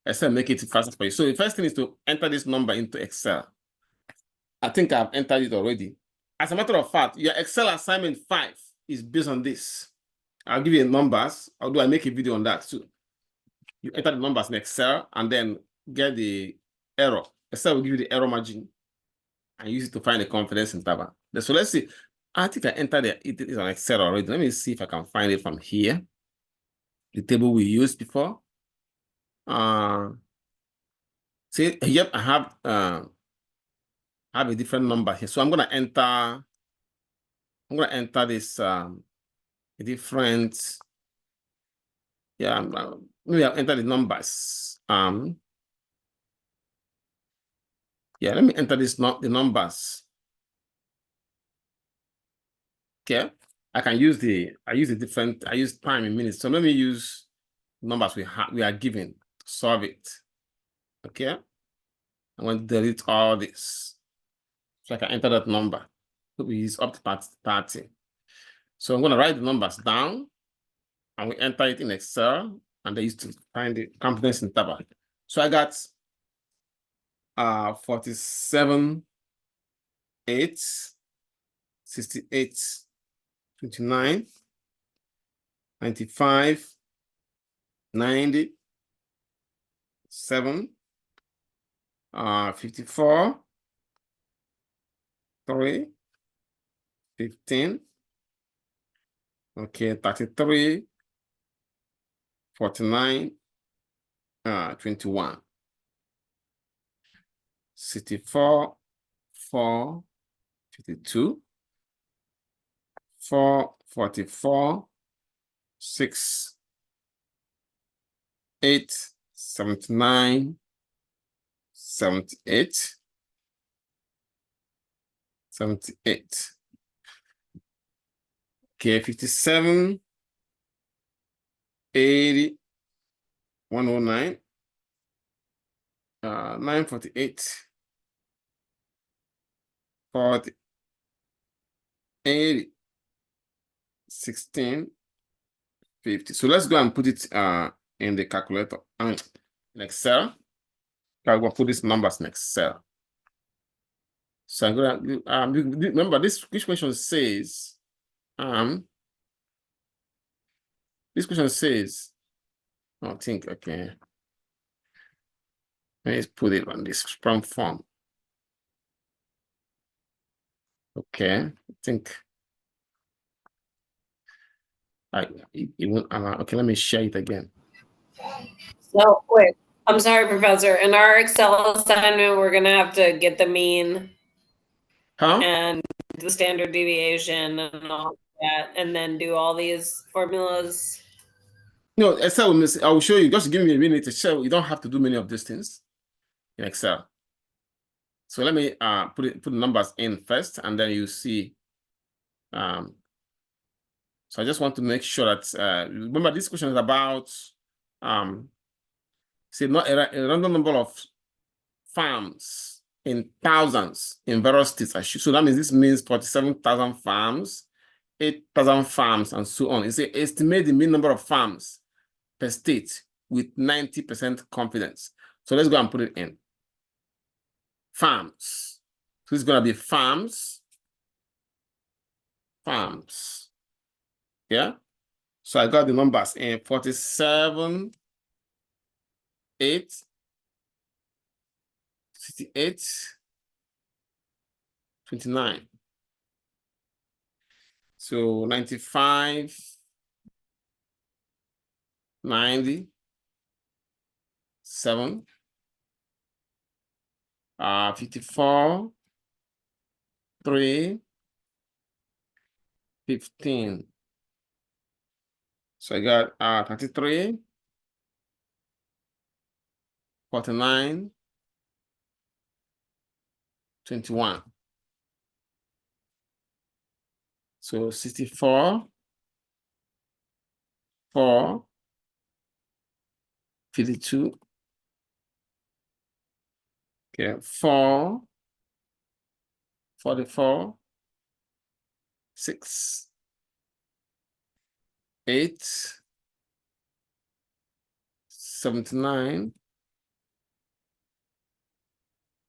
Excel make it faster for you. So the first thing is to enter this number into Excel. I think I've entered it already. As a matter of fact, your Excel assignment 5 is based on this. I'll give you the numbers, although I make a video on that too. You enter the numbers in Excel and then get the error. Excel will give you the error margin and use it to find the confidence interval. So let's see. I think I entered it is on Excel already. Let me see if I can find it from here. The table we used before. See, yep, I have a different number here. So I'm gonna enter this a different, yeah, maybe I'll enter the numbers. Yeah, let me enter the numbers. Okay, I use time in minutes. So let me use numbers we are given to solve it. Okay, I'm going to delete all this. So I can enter that number. So we use up to 30. So I'm going to write the numbers down and we enter it in Excel and they used to find the confidence interval. So I got 47, 8, 68, 29, 95, 90, 7, 54, 3, 15, okay, 33, 49, 21, 64, 4, 52, 4, 44, 6, 8, 79, 78, 78. Okay, 57, 80, 109, 948, 40, 80, 16, 50. So let's go and put it in the calculator and in Excel. I'm going to put these numbers in Excel. So I'm going to remember this question says this question says, I think, okay, let's put it on this from form. Okay, I think okay, let me share it again. So wait, I'm sorry, Professor. In our Excel assignment, we're gonna have to get the mean and the standard deviation and all that, and then do all these formulas. No, Excel I will show you. Just give me a minute to show. You don't have to do many of these things in Excel. So let me put the numbers in first, and then you see. So I just want to make sure that remember this question is about say not a random number of farms in thousands in various states. So that means this means 47,000 farms, 8,000 farms, and so on. It's estimate the mean number of farms per state with 90% confidence. So let's go and put it in. Farms. So it's going to be farms. Yeah. So I got the numbers in 47, 8, 68, 29. So 95, 90, 7, 54, 3, 15. So I got 33, 49, 21. So 64, 4, 52. Okay, 4, 44, 6, 8, 79,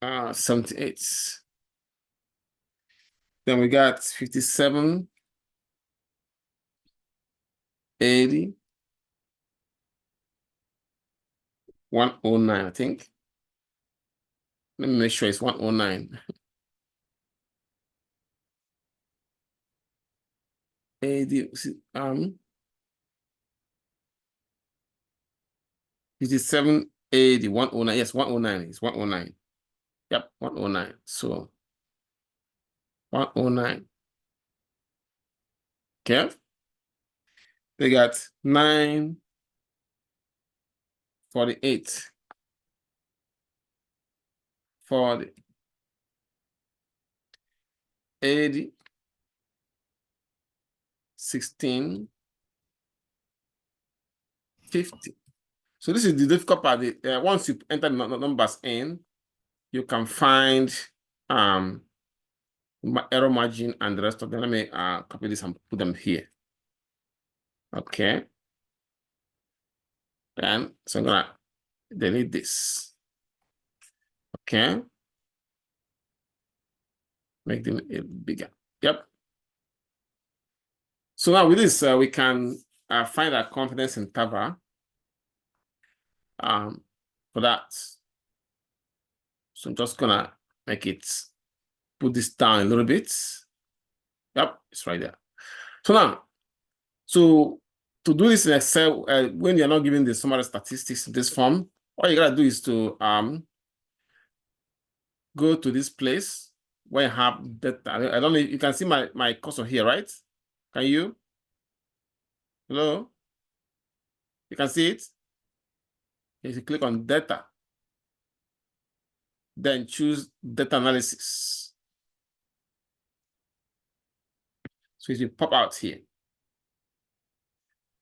78. Then we got 57, 80, 109, I think. Let me make sure it's 109. 80, 57, 80, 109. Yes, 109 is 109. Yep, 109. So 109. Okay. They got 9, 48, 40, 80, 16, 50. So this is the difficult part. Once you enter the numbers in, you can find error margin and the rest of them. Let me copy this and put them here. Okay. And so I'm gonna delete this. Okay. Make them bigger. Yep. So now with this, we can find our confidence interval for that. So I'm just gonna make it, put this down a little bit. Yep, it's right there. So now, to do this in Excel, when you're not given the summary statistics in this form, all you gotta do is to go to this place where you have data. I don't know if you can see my cursor here, right? Can you? Hello? You can see it? If you click on data, then choose data analysis. So it will pop out here.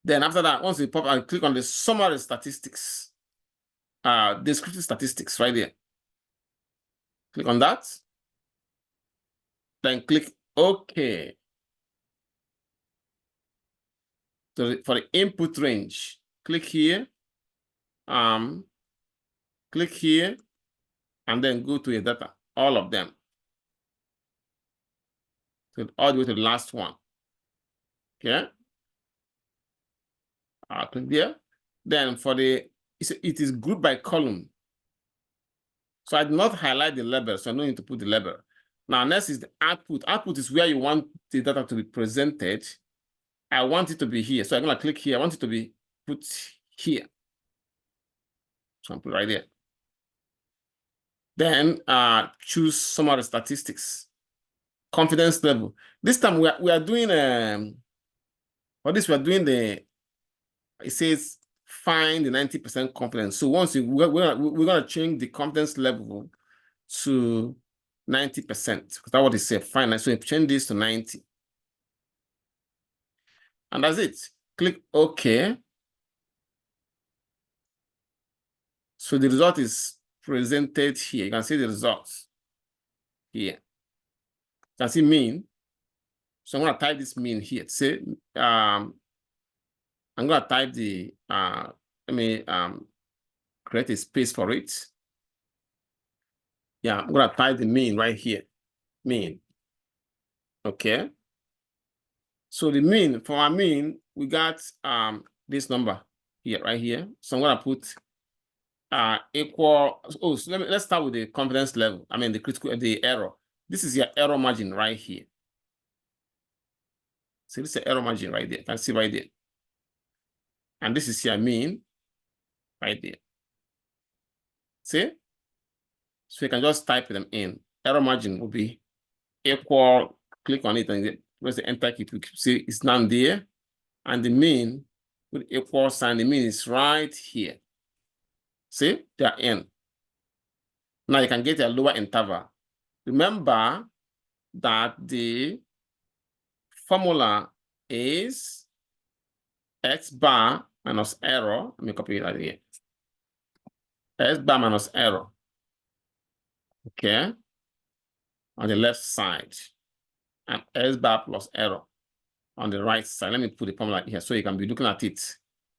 Then after that, once you pop out, click on the summary statistics, descriptive statistics right there. Click on that. Then click OK. So for the input range, click here. Click here, and then go to your data, all of them. So all the way to the last one. Okay. Click there. Then for the, it is grouped by column. So I did not highlight the label, so I don't need to put the label. Now, next is the output. Output is where you want the data to be presented. I want it to be here. So I'm going to click here. I want it to be put here. So I'll put right there. Then choose some of the statistics. Confidence level. This time we are doing, for this, we are doing the, it says find the 90% confidence. So once we're going to change the confidence level to 90%, because that's what it said, find. So you change this to 90. And that's it. Click OK. So the result is presented here. You can see the results here. You can see mean. So I'm going to type this mean here. Say, I'm going to type the, let me create a space for it. Yeah, I'm going to type the mean right here. Mean. Okay. So the mean, for our mean, we got this number here, right here. So I'm going to put equal. Oh, so let's start with the confidence level. I mean, the error. This is your error margin right here. So this is the error margin right there. You can see right there. And this is your mean right there. See? So you can just type them in. Error margin will be equal. Click on it and press the enter key. You see it's now there. And the mean with equal sign, the mean is right here. See? They are in. Now you can get a lower interval. Remember that the formula is X bar minus error. Let me copy it right here. X bar minus error. Okay. On the left side. And S bar plus error on the right side. Let me put the formula here so you can be looking at it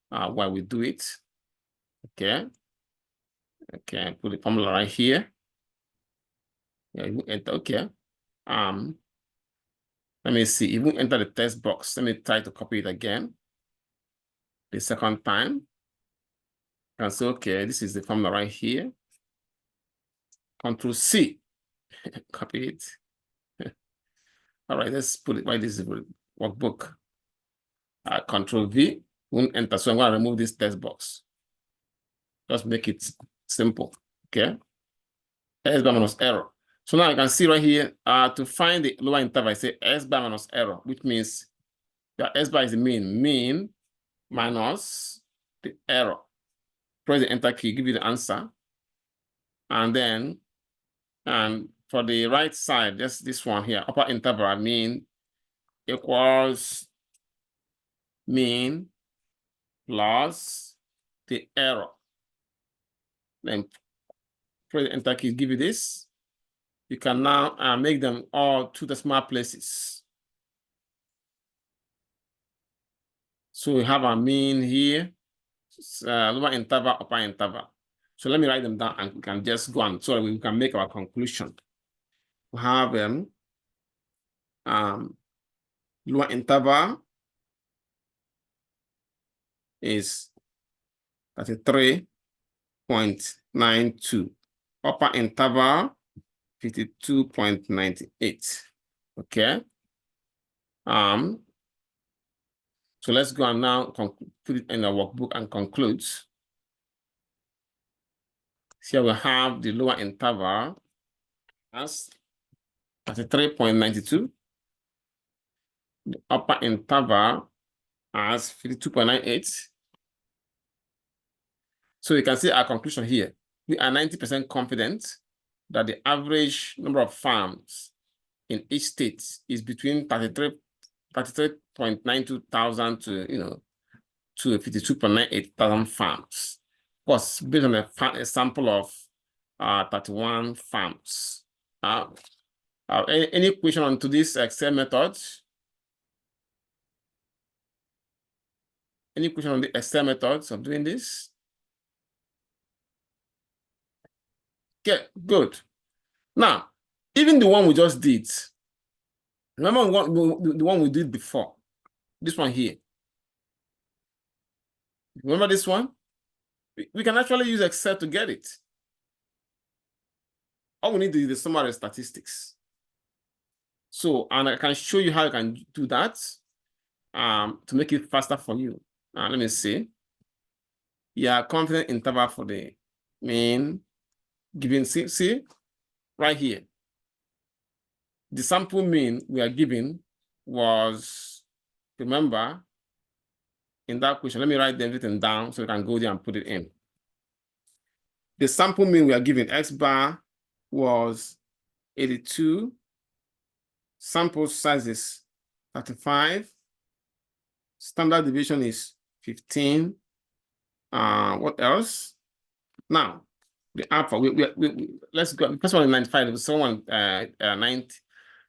while we do it. Okay. Okay, put the formula right here. Yeah, you enter, okay. Let me see, you won't enter the text box. Let me try to copy it again. The second time. And say, okay, this is the formula right here. Control C, copy it. All right, let's put it right. This is the workbook. Control V, won't enter. So I'm going to remove this text box. Just make it simple. Okay. S bar minus error. So now you can see right here, to find the lower interval, I say S bar minus error, which means the S bar is the mean minus the error. Press the enter key, give you the answer. And then, for the right side, just this one here, upper interval, mean equals mean plus the error. Then press the enter key, give you this. You can now make them all two decimal places. So we have a mean here, lower interval, upper interval. So let me write them down and we can just go on so that we can make our conclusion. We have lower interval is 33.92. Upper interval, 52.98. Okay. So let's go and now put it in the workbook and conclude. Here we have the lower interval as 33.92. The upper interval as 52.98. So you can see our conclusion here. We are 90% confident that the average number of farms in each state is between 33.92 thousand to 52.98 thousand farms. Of course, based on a sample of 31 farms. Any question on to this Excel method? Any question on the Excel methods of doing this? Okay, good. Now, even the one we just did, remember the one we did before, this one here. Remember this one? We can actually use Excel to get it. All we need is the summary statistics. So, and I can show you how you can do that to make it faster for you. Let me see. Yeah, confidence interval for the mean given, see right here. The sample mean we are given was, remember, in that question, let me write everything down so we can go there and put it in. The sample mean we are given, X bar was 82. Sample size is 35. Standard deviation is 15. What else? Now, the alpha, let's go. The first one is 95, the second one 90.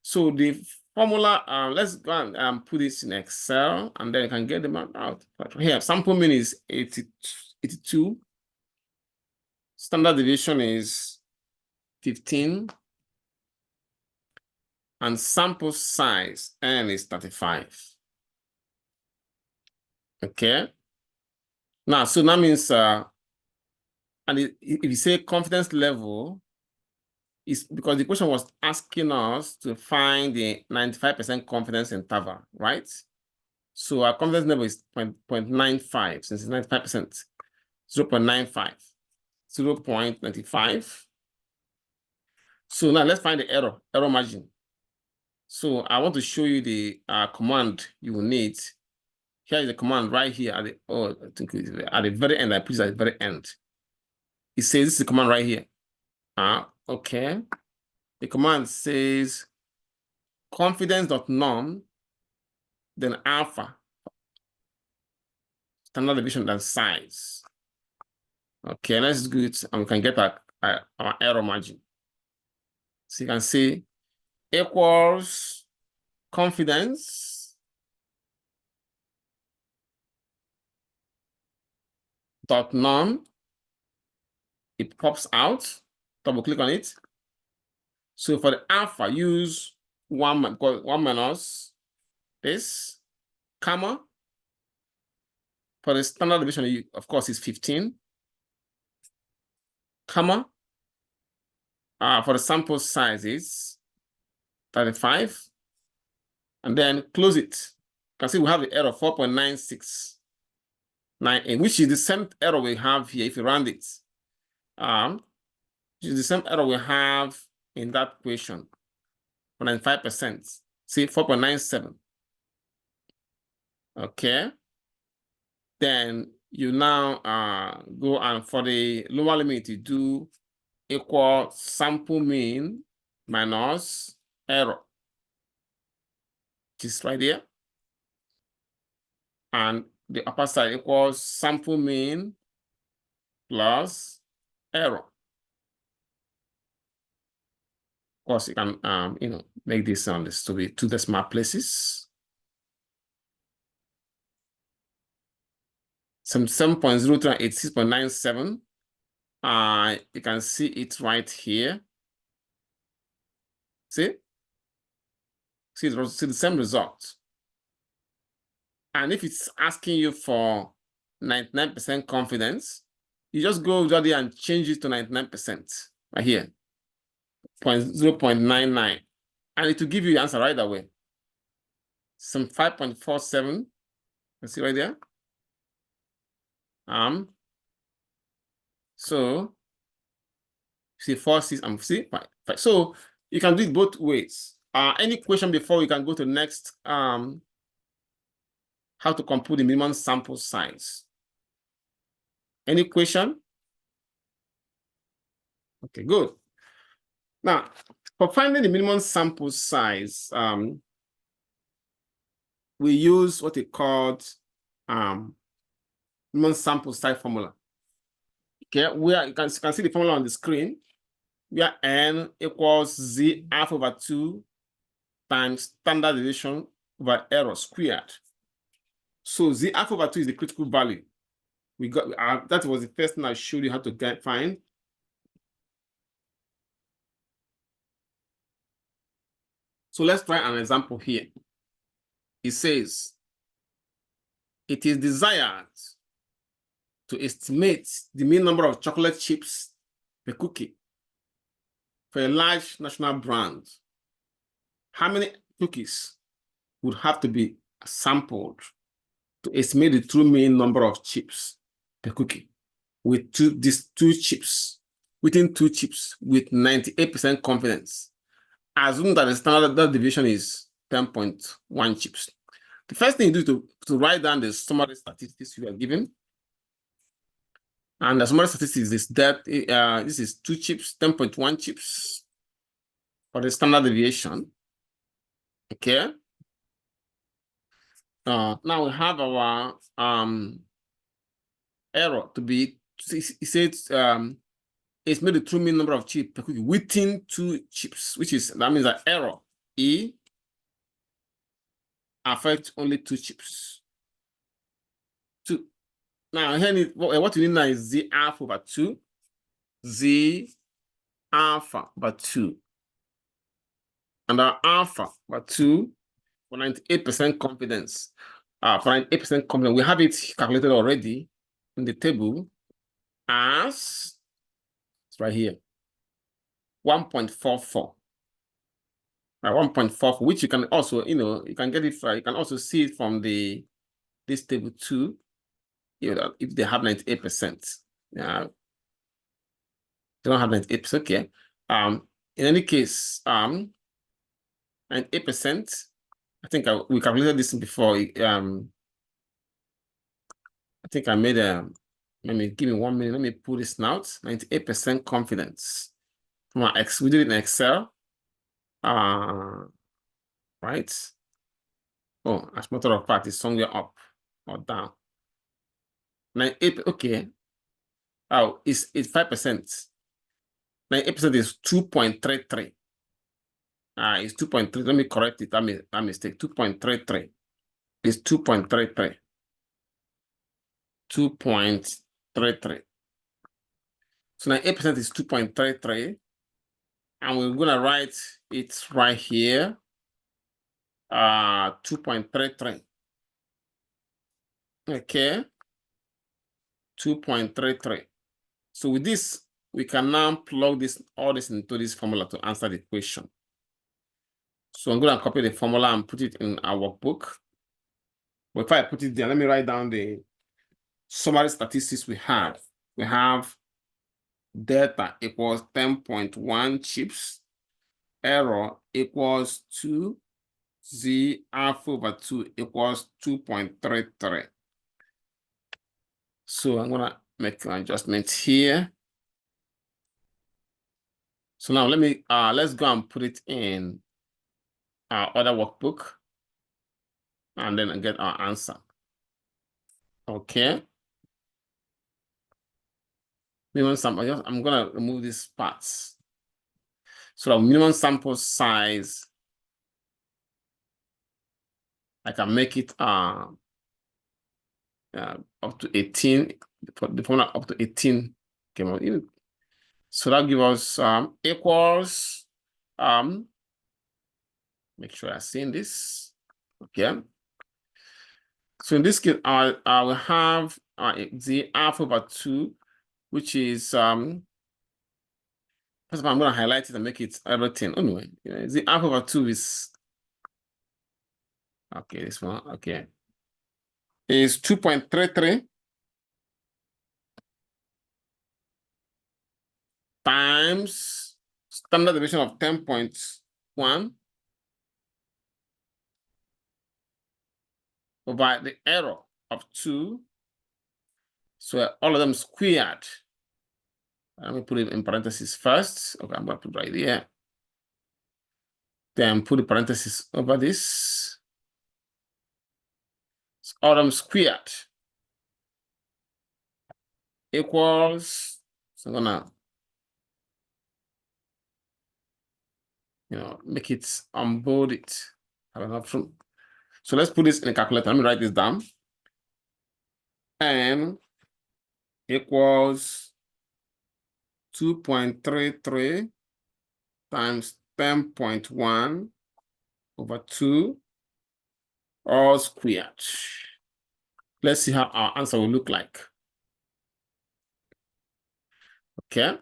So the formula, let's go and put this in Excel, and then you can get them out. Here, sample mean is 82. Standard deviation is 15. And sample size, N is 35. Okay. Now, so that means, and if you say confidence level, is because the question was asking us to find the 95% confidence interval, right? So our confidence level is 0.95, since it's 95%, 0.95, 0.95. So now let's find the error margin. So I want to show you the command you will need. Here is the command right here at the, I think at the very end. I put it at the very end. It says this is the command right here. Okay. The command says confidence.norm, then alpha, standard deviation, then size. Okay, let's do it, and we can get our error margin. So you can see equals confidence dot norm. It pops out. Double click on it. So for the alpha, use 1 minus this, comma. For the standard deviation, of course, is 15, comma. For the sample size is 35. And then close it. You can see we have the error 4.9698, which is the same error we have here if you round it. Which is the same error we have in that equation, 95%. See, 4.97. Okay. Then you now go and for the lower limit, you do equal sample mean minus error. Which is right there. And the upper side equals sample mean plus error. Of course, you can make this to be 2 decimal places. Some 7.02 and 86.97. You can see it right here. See the same result. And if it's asking you for 99% confidence, you just go over there and change it to 99% right here, 0.99, and it will give you the answer right away. Some 5.47, you see right there. So see 4, 6, and see 5. So you can do it both ways. Any question before we can go to the next? How to compute the minimum sample size? Any question? Okay, good. Now, for finding the minimum sample size, we use what we called minimum sample size formula. Okay, where you can see the formula on the screen, where n equals z alpha over 2 times standard deviation over error squared. So z alpha over 2 is the critical value. We got that was the first thing I showed you how to find. So let's try an example here. It says, it is desired to estimate the mean number of chocolate chips per cookie for a large national brand. How many cookies would have to be sampled to estimate the true mean number of chips per cookie with these two chips, within 2 chips with 98% confidence? Assume that the standard deviation is 10.1 chips. The first thing you do to write down the summary statistics you are given. And the summary statistics is that this is 2 chips, 10.1 chips for the standard deviation. Okay. Now we have our error to be, it says it's made the true mean number of chips per cookie within 2 chips, that means that error E affects only 2 chips. 2. Now here what you need now is Z alpha over 2. Z alpha over 2. And our alpha over 2 for 98% confidence. For 98% confidence, we have it calculated already in the table as it's right here. 1.44. 1.44, which you can also, you can get it. You can also see it from this table too. If they have 98%, they don't have 98%. Okay. In any case, 98%. I think we calculated this before. I think I made let me give me 1 minute. Let me pull this out. 98% confidence. From our we did it in Excel. Right. Oh, as a matter of fact, it's somewhere up or down. 98. Okay. Oh, it's 5%. 98% is 2.33. It's 2.3. Let me correct it. That mistake. 2.33. It's 2.33. 2.33. So 98% is 2.33. And we're gonna write it right here. 2.33. Okay. 2.33. So with this, we can now plug all this into this formula to answer the question. So I'm going to copy the formula and put it in our workbook. But if I put it there, let me write down the summary statistics we have. We have delta equals 10.1 chips. Error equals 2. Z alpha over 2 equals 2.33. So I'm going to make an adjustment here. So now let's go and put it in our other workbook and then get our answer. Okay. Minimum sample, I'm gonna remove these parts. So the minimum sample size, I can make it up to 18, the formula up to 18 came out. So that gives us equals, make sure I've seen this. Okay. So in this case, I will have the alpha over 2, which is first of all, I'm going to highlight it and make it everything. Anyway, the alpha over 2 is okay. This one, okay, is 2.33 times standard deviation of 10.1 over the error of 2. So all of them squared. Let me put it in parentheses first. Okay, I'm going to put it right here. Then put the parentheses over this. So all of them squared equals. So I'm gonna, make it unbold it. Have an option. So let's put this in a calculator. Let me write this down. N equals 2.33 times 10.1 over 2 all squared. Let's see how our answer will look like. Okay.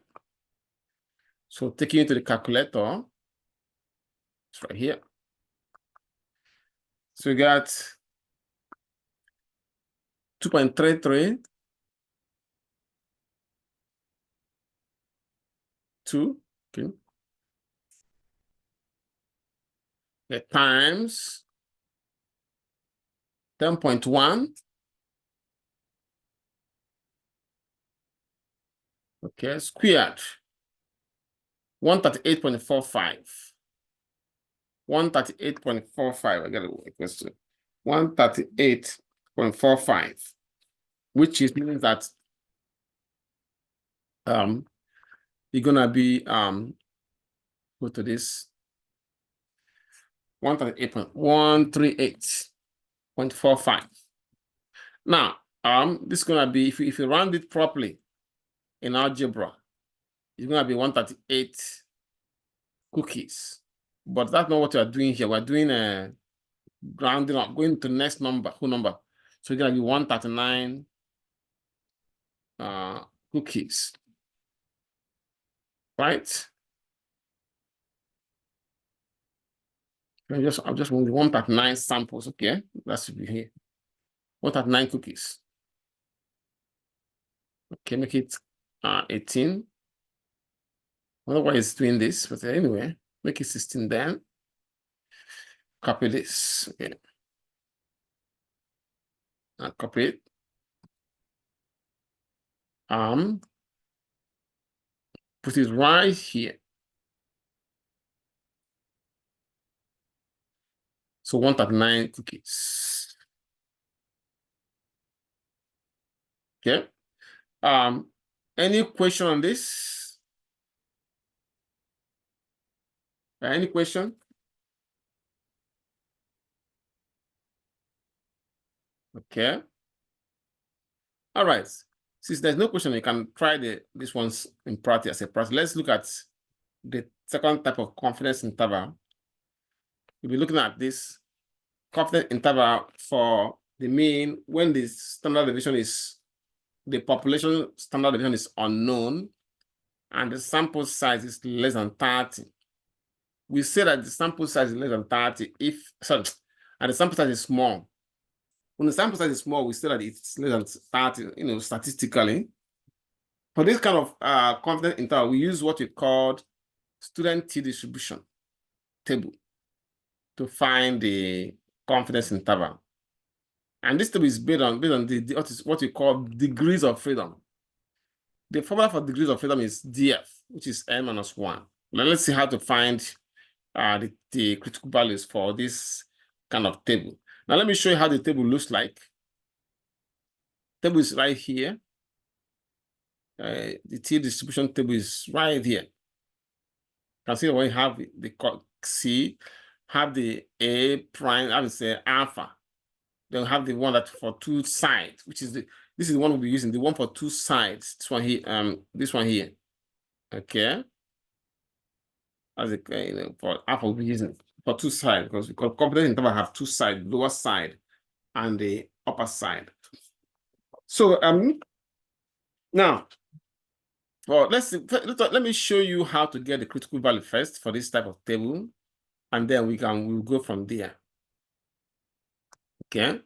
So taking it to the calculator, it's right here. So we got 2.33 okay. The times 10.1. Okay, squared 138.45. 138.45. I got it equals to 138.45, which is meaning that you're gonna be go to this 138.138.45. Now this is gonna be if you round it properly in algebra, it's gonna be 138 cookies. But that's not what we are doing here. We're doing a rounding up, going to the next number, whole number. So it's gonna be 139 cookies. Right? I'm just want 139 samples, okay? That should be here. 139 cookies. Okay, make it 18. Otherwise, it's doing this, but anyway, make it 16 then. Copy this. Okay. And copy it. Put it right here. So 139 cookies. Okay. Any question on this? Any question? Okay. All right. Since there's no question, you can try this ones in practice as a practice. Let's look at the second type of confidence interval. We'll be looking at this confidence interval for the mean when the standard deviation is, the population standard deviation is unknown and the sample size is less than 30. We say that the sample size is less than 30 if, sorry, and the sample size is small. When the sample size is small, we say that it's less than 30, statistically. For this kind of confidence interval, we use what we call student t-distribution table to find the confidence interval. And this table is based on what we call degrees of freedom. The formula for degrees of freedom is DF, which is n-1. Now let's see how to find the critical values for this kind of table. Now let me show you how the table looks like. Table is right here. The t-distribution table is right here. You can see when you have the C, have the A prime, I would say alpha. Then have the one that for two sides, which is this is the one we'll be using, the one for two sides. This one here, this one here. Okay. As for alpha we'll be using for two sides because confidence interval have two sides, lower side and the upper side. So now let me show you how to get the critical value first for this type of table, and then we'll go from there. Okay.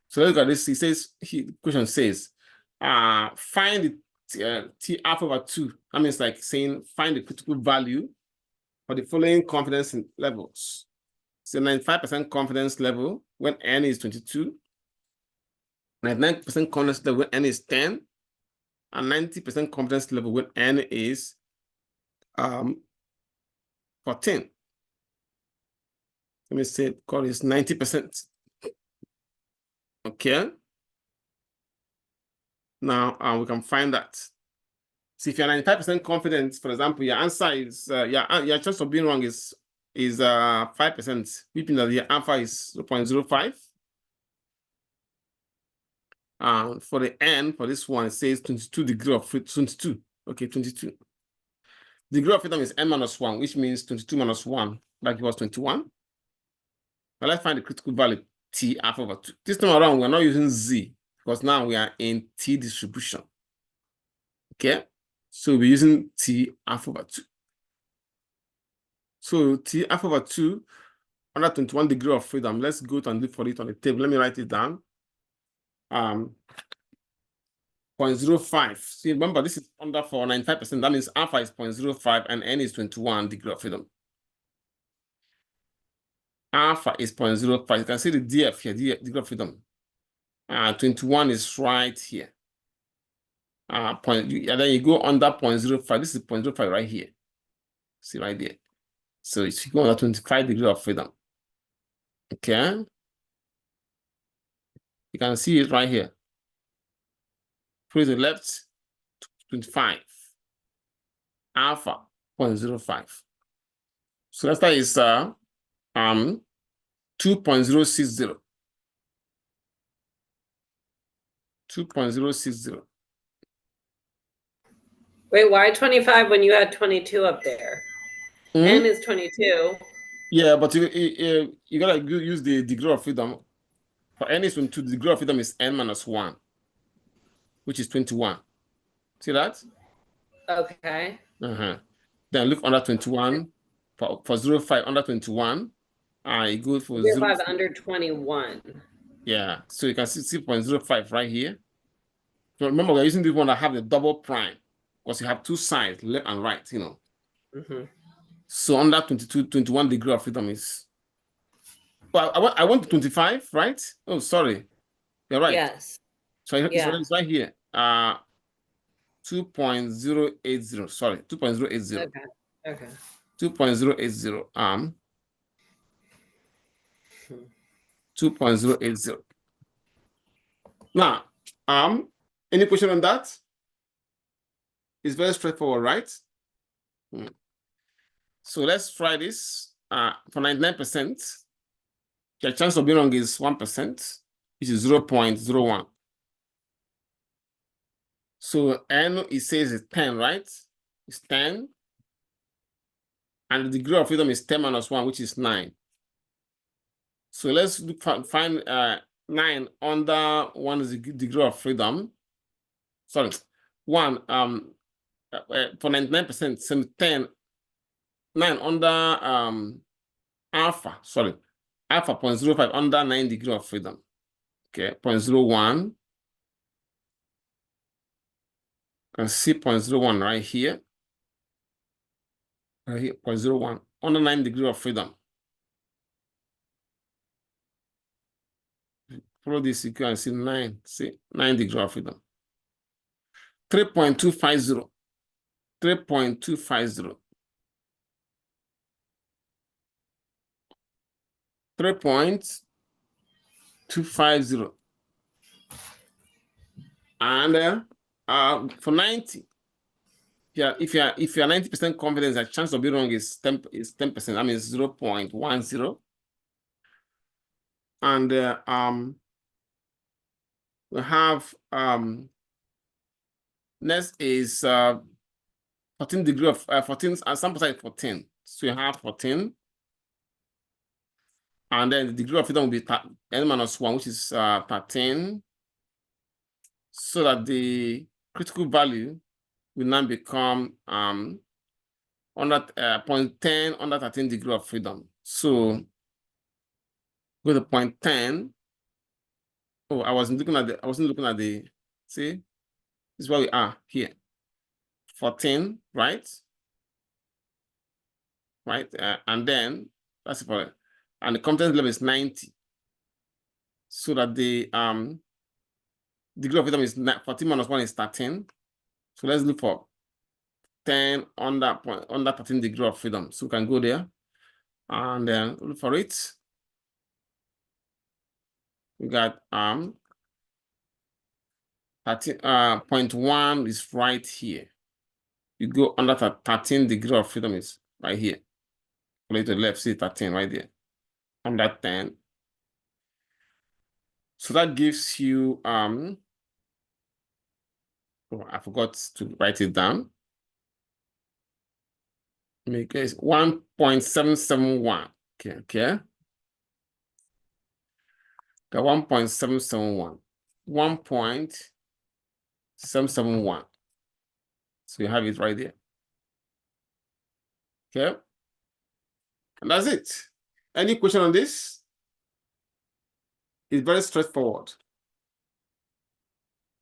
So let's look at this. He says, the question says, find the T alpha over 2. I mean, it's like saying find the critical value for the following confidence levels. So 95% confidence level when N is 22, 99% confidence level when N is 10, and 90% confidence level when N is 14. Let me say call this 90%. Okay. Now we can find that. So if you're 95% confident, for example, your answer is your chance of being wrong is 5%, which means that your alpha is 0.05. For the N, for this one, it says 22 degree of freedom. 22. Okay, 22. Degree of freedom is n-1, which means 22 minus 1, like it was 21. Now let's find the critical value T alpha over 2. This time around, we're not using Z because now we are in T distribution. Okay, so we're using T alpha over 2. So T alpha over 2, under 21 degree of freedom. Let's go and look for it on the table. Let me write it down. 0.05. See, remember, this is under for 95%. That means alpha is 0.05 and N is 21 degree of freedom. Alpha is 0.05. You can see the DF here, degree of freedom. 21 is right here. And then you go under 0.05. This is 0.05 right here. See right there. So if you go under 25 degree of freedom. Okay. You can see it right here. To the left, 25. Alpha, 0.05. So that is 2.060. 2.060. Wait, why 25 when you had 22 up there? N is 22. Yeah, but you gotta use the degree of freedom. For N is 22, the degree of freedom is n-1, which is 21. See that? Okay. Then look under 21 for 0.5 under 21. You go for 0.5 under 21. Yeah, so you can see 0.05 right here. So remember, we're using this one that have the double prime because you have two sides, left and right, So under 21 degree of freedom is. Well, I want 25, right? Oh, sorry. You're right. Yes. So it's right here. 2.080. Sorry, 2.080. Okay. 2.080. 2.080. Now, any question on that? It's very straightforward, right? So let's try this. For 99%, your chance of being wrong is 1%, which is 0.01. So N, it says it's 10, right? It's 10. And the degree of freedom is 10 minus 1, which is 9. So let's find 9 under 1 is the degree of freedom. Sorry, 1 for 99%, so 10, 9 under alpha, sorry, alpha 0.05 under 9 degree of freedom. Okay, 0.01. Can see 0.01 right here. Right here, 0.01 under 9 degree of freedom. Follow this, you can see 9. See 9 degree of freedom. 3.250. 3.250. 3.250. And for 90, yeah, if you're 90% confident, the chance of being wrong is 10%. That means 0.10. And we have next is 14 degree of 14 and sample size 14. So you have 14. And then the degree of freedom will be n minus 1, which is 13. So that the critical value will now become under 0.10 under 13 degree of freedom. So go to 0.10. Oh, I wasn't looking at the, see, this is where we are here. 14, right? Right, and then that's it for it. And the confidence level is 90. So that the degree of freedom is 14 minus 1 is 13. So let's look for 10 under 13 degree of freedom. So we can go there and then look for it. We got 0.1 is right here. You go under 13 degree of freedom is right here. Play to the left, see 13 right there. Under 10. So that gives you oh, I forgot to write it down. Make it 1.771. Okay. Got 1.771. 1.771. So you have it right there. Okay. And that's it. Any question on this? It's very straightforward.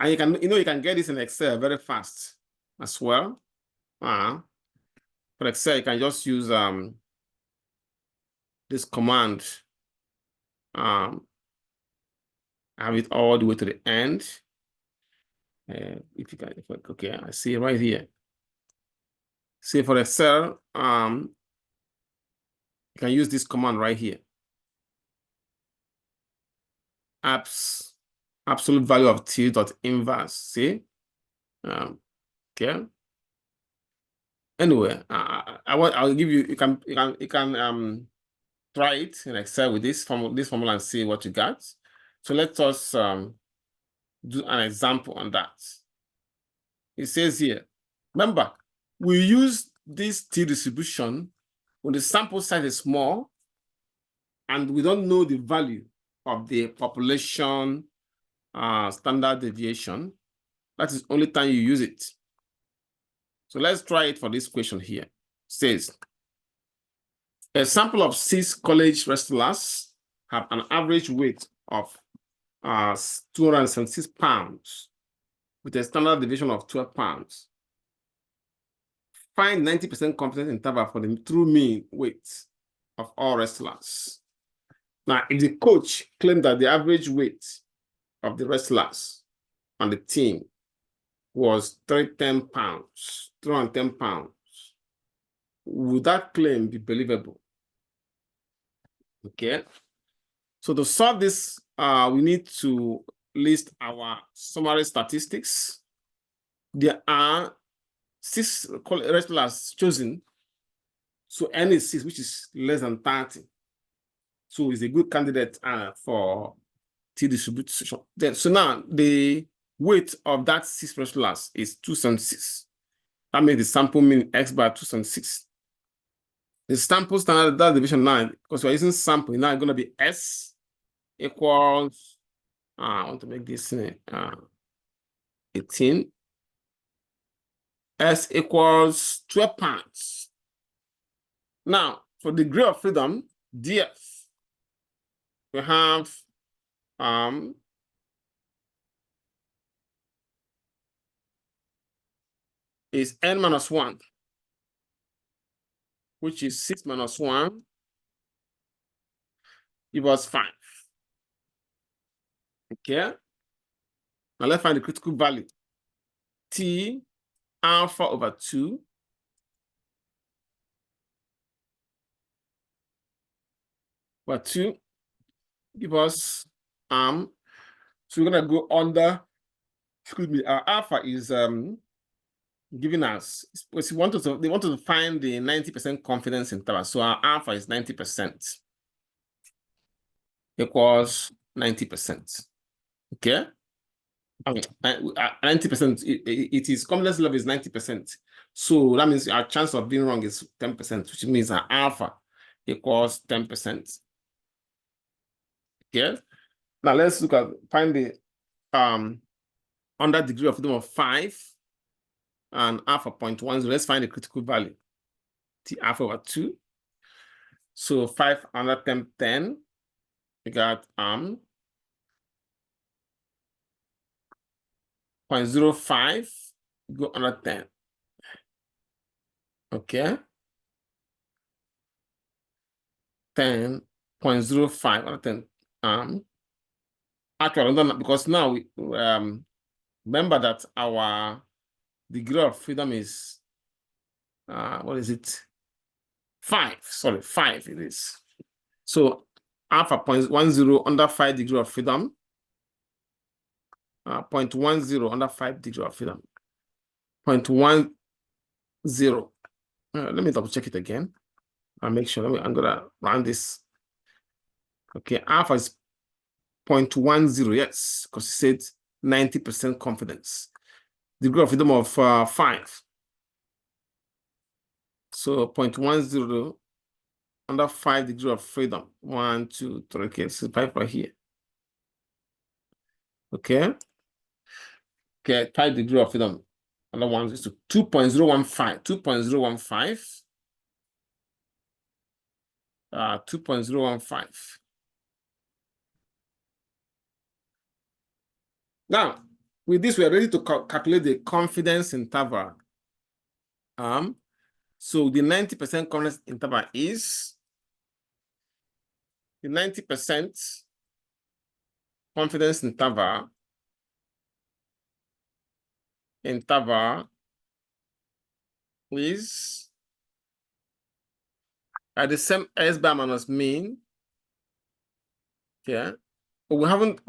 And you can get this in Excel very fast as well. For Excel, you can just use this command. Have it all the way to the end. If you can, okay, I see it right here. See, for Excel, you can use this command right here. Absolute value of t dot inverse. See, okay. Anyway, I'll give you. You can try it in Excel with this formula and see what you got. So let us do an example on that. It says here, remember, we use this t distribution when the sample size is small and we don't know the value of the population standard deviation. That is the only time you use it. So let's try it for this question here. It says, a sample of 6 college wrestlers have an average weight of 276 pounds with a standard deviation of 12 pounds. Find 90% confidence interval for the true mean weight of all wrestlers. Now, if the coach claimed that the average weight of the wrestlers on the team was 310 pounds, would that claim be believable? Okay. So to solve this, we need to list our summary statistics. There are 6 wrestlers chosen. So n is 6, which is less than 30. So it's a good candidate for t distribution. So now the weight of that 6 wrestlers is 276. That makes the sample mean x bar 276. The sample standard deviation now, because we're using sample, now it's going to be S equals, I want to make this 18. S equals 12 pounds. Now, for degree of freedom, DF, we have is n minus 1, which is 6 minus 1, give us 5. Okay. Now let's find the critical value. T alpha over 2 over 2 give us so we're gonna go under, excuse me, our alpha is giving us, they wanted to find the 90% confidence interval. So our alpha is 90% equals 90%. Okay. 90%, it is confidence level is 90%. So that means our chance of being wrong is 10%, which means our alpha equals 10%. Okay. Now let's look at find the under degree of freedom of 5 and alpha 0.10. Let's find the critical value. T alpha over 2. So 5 under 10, 10. We got 0.05 go under 10. Okay. 10.05 under 10. Actually, because now we remember that our degree of freedom is what is it? 5. Sorry, 5 it is. So alpha 0.10 under 5 degree of freedom. 0.10 under 5 degree of freedom. 0.10. Let me double check it again. I'll make sure. I'm gonna round this. Okay, alpha is 0.10, yes, because it said 90% confidence. Degree of freedom of 5. So 0.10 under 5 degree of freedom. 1, 2, 3. Okay, so 5 right here. Okay. Okay, 5 degree of freedom. Another one is to 2.015. 2.015. 2.015. Now, with this, we are ready to calculate the confidence interval. So the 90% confidence interval is the 90% confidence interval is at the same S bar minus mean. Okay. But we haven't,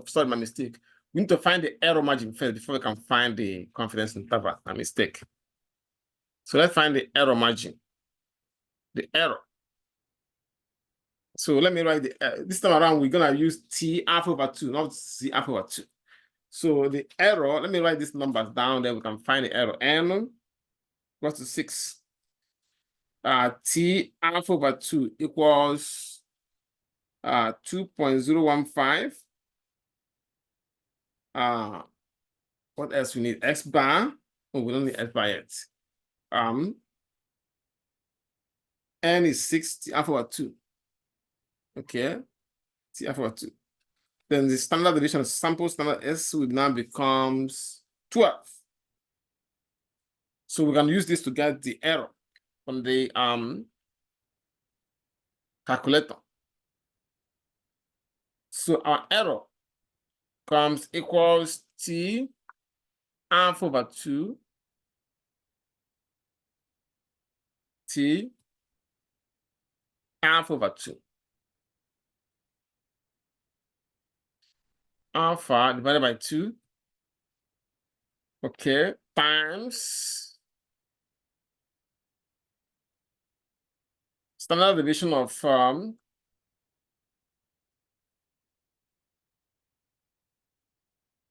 sorry, my mistake. We need to find the error margin first before we can find the confidence interval. A mistake. So let's find the error margin. The error. So let me write the, this time around, we're going to use T alpha over 2, not C alpha over 2. So the error, let me write these numbers down, then we can find the error. N equals to 6. T alpha over 2 equals 2.015. What else we need? X bar. Oh, we don't need X bar yet. N is 6, T alpha over 2. Okay. T alpha over 2. Then the standard deviation of sample standard S will now becomes 12. So we can use this to get the error from the calculator. So our error comes equals T alpha over 2 T alpha over 2. Alpha divided by 2. Okay, times standard deviation of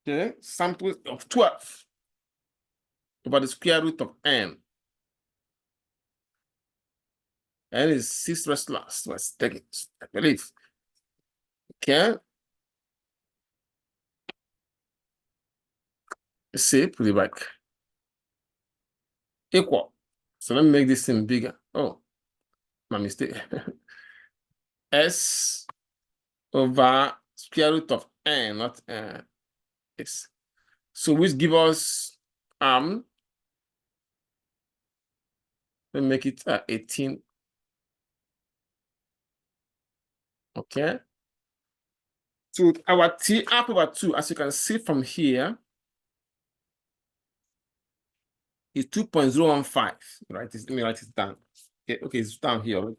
okay, sample of 12 over the square root of n. N is 6 rest last. Let's take it, I believe. Okay. Let's see, put it back. Equal. So let me make this thing bigger. Oh, my mistake. S over square root of N, not X. So which give us let me make it 18. Okay. So our T up over 2, as you can see from here, is 2.015. Right? Let me write it down. Okay, it's down here.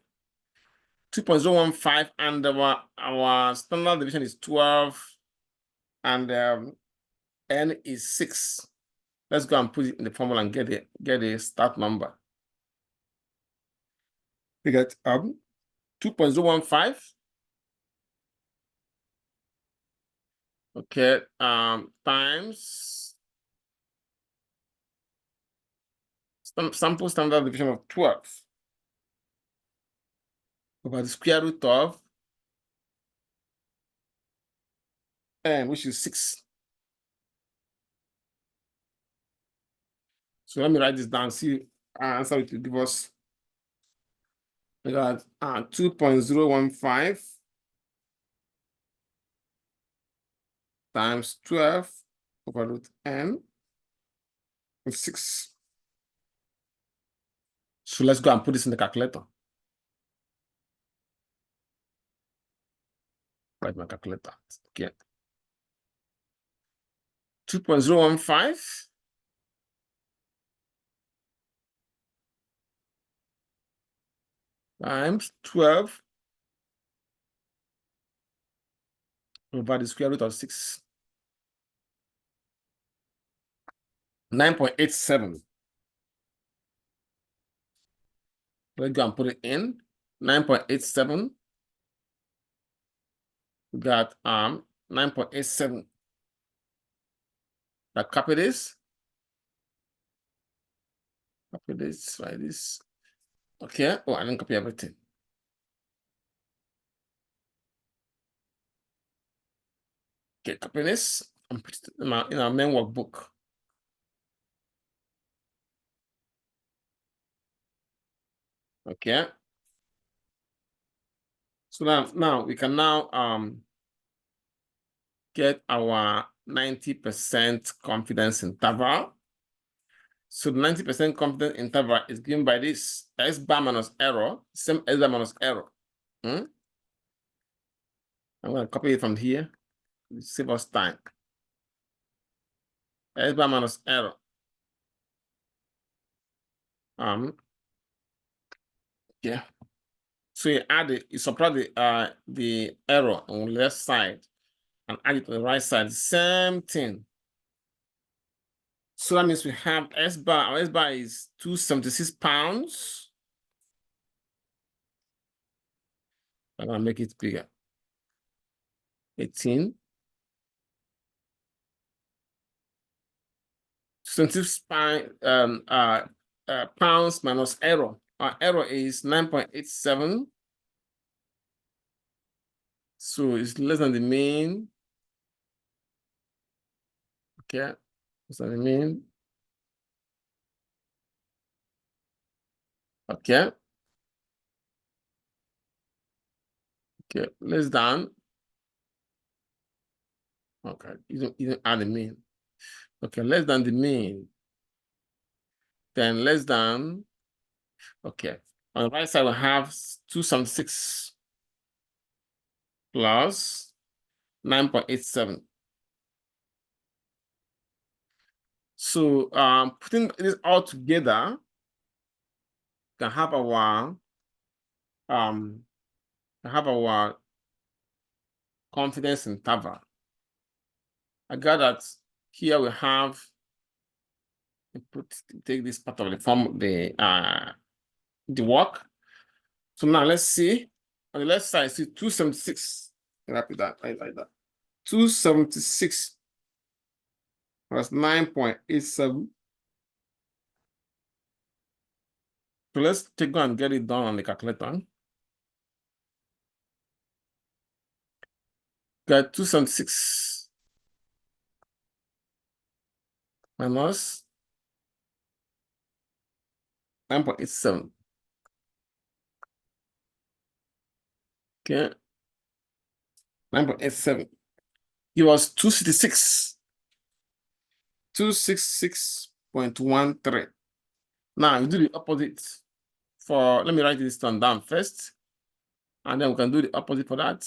2.015, and our standard deviation is 12, and N is 6. Let's go and put it in the formula and get a start number. We get 2.015. Okay, times sample standard deviation of 12 over the square root of N, which is 6. So let me write this down. See, answer it will give us. We got 2.015 times 12 over root N of 6. So let's go and put this in the calculator. Write my calculator. Okay. 2.015 times 12 over the square root of 6. 9.87. Let's go and put it in. 9.87. We got 9.87. Now copy this. Copy this, write this. Okay. Oh, I didn't copy everything. Okay, copy this and put it in our main workbook. Okay. So now we can get our 90% confidence interval. So the 90% confidence interval is given by this S bar minus error, same S bar minus error. I'm going to copy it from here. Save us time. S bar minus error. Yeah. So you subtract the error on the left side and add it to the right side. Same thing. So that means we have S bar. Our S bar is 276 pounds. I'm gonna make it bigger. 18. 76 pounds minus error. Our error is 9.87. So it's less than the mean. Okay, less than the mean. Okay. Okay, less than. Okay, you don't add the mean. Okay, less than the mean. Then less than. Okay, on the right side we have 276 plus 9.87. So putting this all together, can have our confidence interval. I got that here we have take this part of the form the work. So now let's see on the left side, see 276. Like that, like that. 276 plus 9.87 So let's go and get it done on the calculator. Got 276 minus 9.87. Okay. 9.87. It was 266. 266.13. Now you do the opposite for, let me write this down first. And then we can do the opposite for that.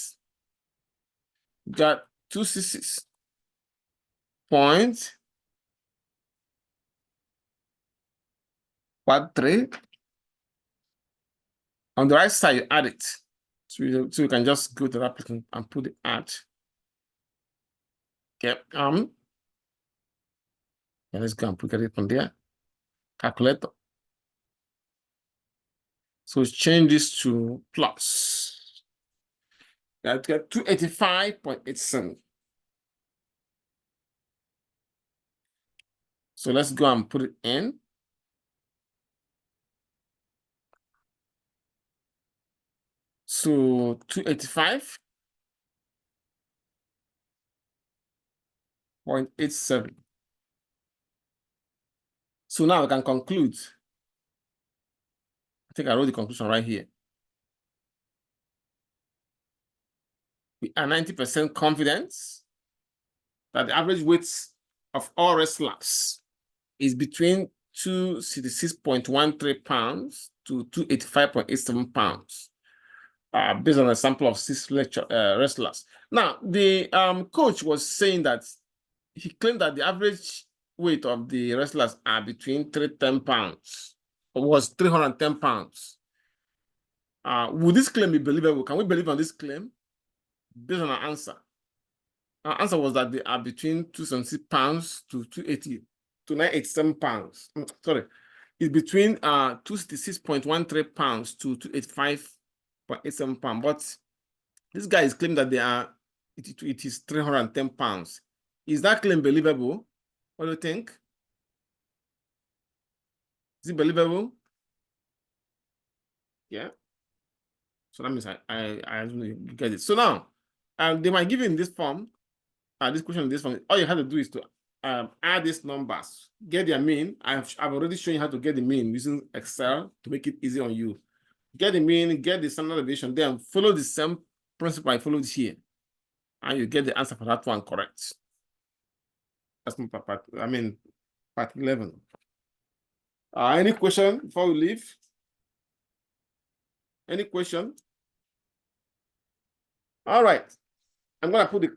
Got 266.13. On the right side, you add it. So you can just go to that place and put the add. Okay. And let's go and put it from there. Calculator. So change this to plus. That get 285.87. So let's go and put it in. So 285.87. So now we can conclude. I think I wrote the conclusion right here. We are 90% confident that the average weight of all wrestlers is between 266.13 pounds to 285.87 pounds, based on a sample of 6 wrestlers. Now, the coach was saying that he claimed that the average weight of the wrestlers are between 310 pounds, or was 310 pounds. Would this claim be believable? Can we believe on this claim based on our answer? Our answer was that they are between 276 pounds to 987 pounds. Sorry, it's between 266.13 pounds to 285.87 pounds. But this guy is claiming that they are it is 310 pounds. Is that claim believable? What do you think? Is it believable? Yeah. So that means I get it. So now, they might give you in this form, this question in this form. All you have to do is to add these numbers, get their mean. I've already shown you how to get the mean using Excel to make it easy on you. Get the mean, get the standard deviation, then follow the same principle I followed here, and you get the answer for that one correct. That's my part. Part 11. Any question before we leave? Any question? All right. I'm gonna put the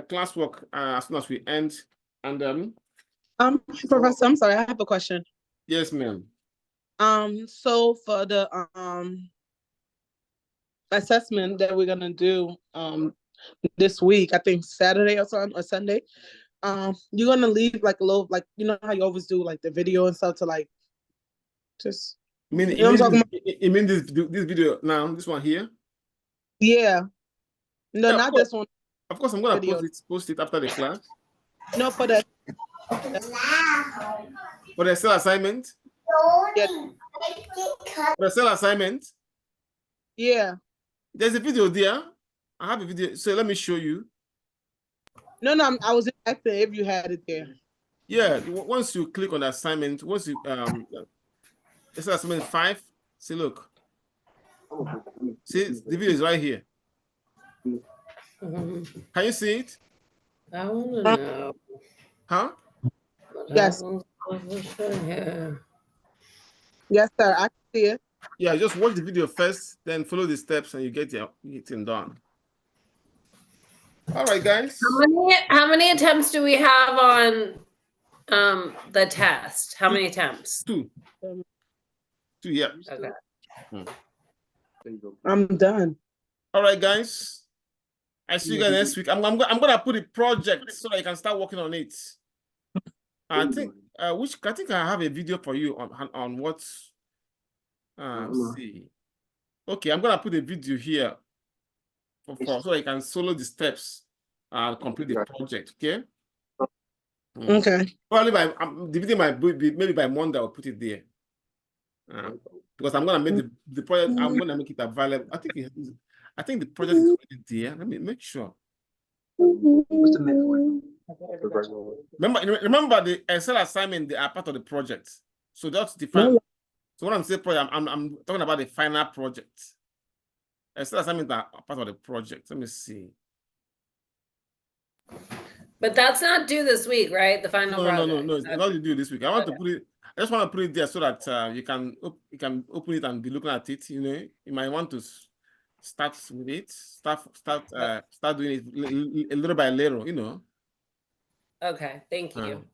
classwork as soon as we end, and Professor, I'm sorry, I have a question. yes, ma'am. So for the assessment that we're gonna do this week, I think Saturday or something, or Sunday, you're gonna leave like a little, like, you know how you always do like the video and stuff to like just You mean this video now, this one here? Yeah. No, Yeah, not this one. Of course, I'm gonna Video. post it after the class. No, for the For the cell assignment? Yeah. For the cell assignment? Yeah. There's a video there. I have a video, so let me show you. No, I was asking if you had it there. Yeah, once you click on the assignment, once you it's assignment 5. See, look. See, the video is right here. Can you see it? I want to know. Huh? Yes. Yes, sir. I can see it. Yeah, just watch the video first, then follow the steps, and you get it done. All right, guys. How many attempts do we have on the test? How many attempts? 2. 2, yeah. Okay. I'm done. All right, guys. I see you guys next week. I'm gonna put a project so that you can start working on it. I think I have a video for you on what. See. Okay, I'm gonna put a video here so that you can follow the steps and complete the project. Okay. Okay. Probably by the video might be maybe by Monday I'll put it there. because I'm gonna make the project. I'm gonna make it available. I think the project is already there. Let me make sure. What's the midpoint? Remember the Excel assignment. They are part of the project. So that's define. So when I'm saying project, I'm talking about the final project. Excel assignment are part of the project. Let me see. But that's not due this week, right? The final project. No. It's not to do this week. I want to put it. I just want to put it there so that you can open it and be looking at it. You know, you might want to start with it. Start doing it a little by little. You know. Okay, thank you.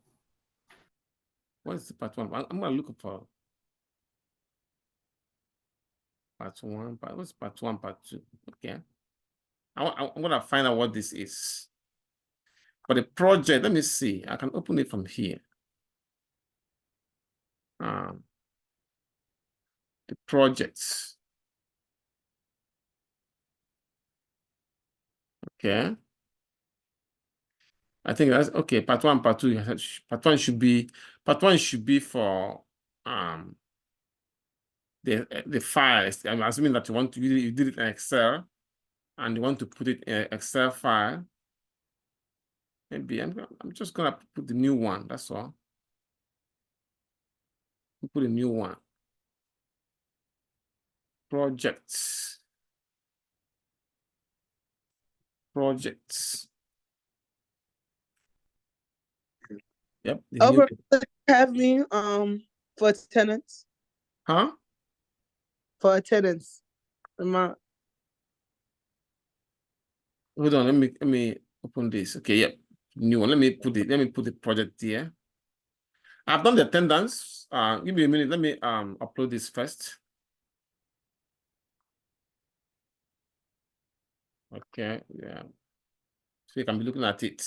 What is the part one? I'm gonna look for part one. What's part one? Part two? Okay. I'm gonna find out what this is. For the project, let me see. I can open it from here. The projects. Okay. I think that's okay. Part one, part two. Part one should be for the files. I'm assuming that you did it in Excel, and you want to put it in an Excel file. Maybe I'm just gonna put the new one. That's all. Put a new one. Projects. Yep. Over have me for attendance. Huh? For attendance. Hold on, let me open this. Okay, yep. New one. Let me put the project here. I've done the attendance. Give me a minute. Let me upload this first. Okay, yeah. So you can be looking at it.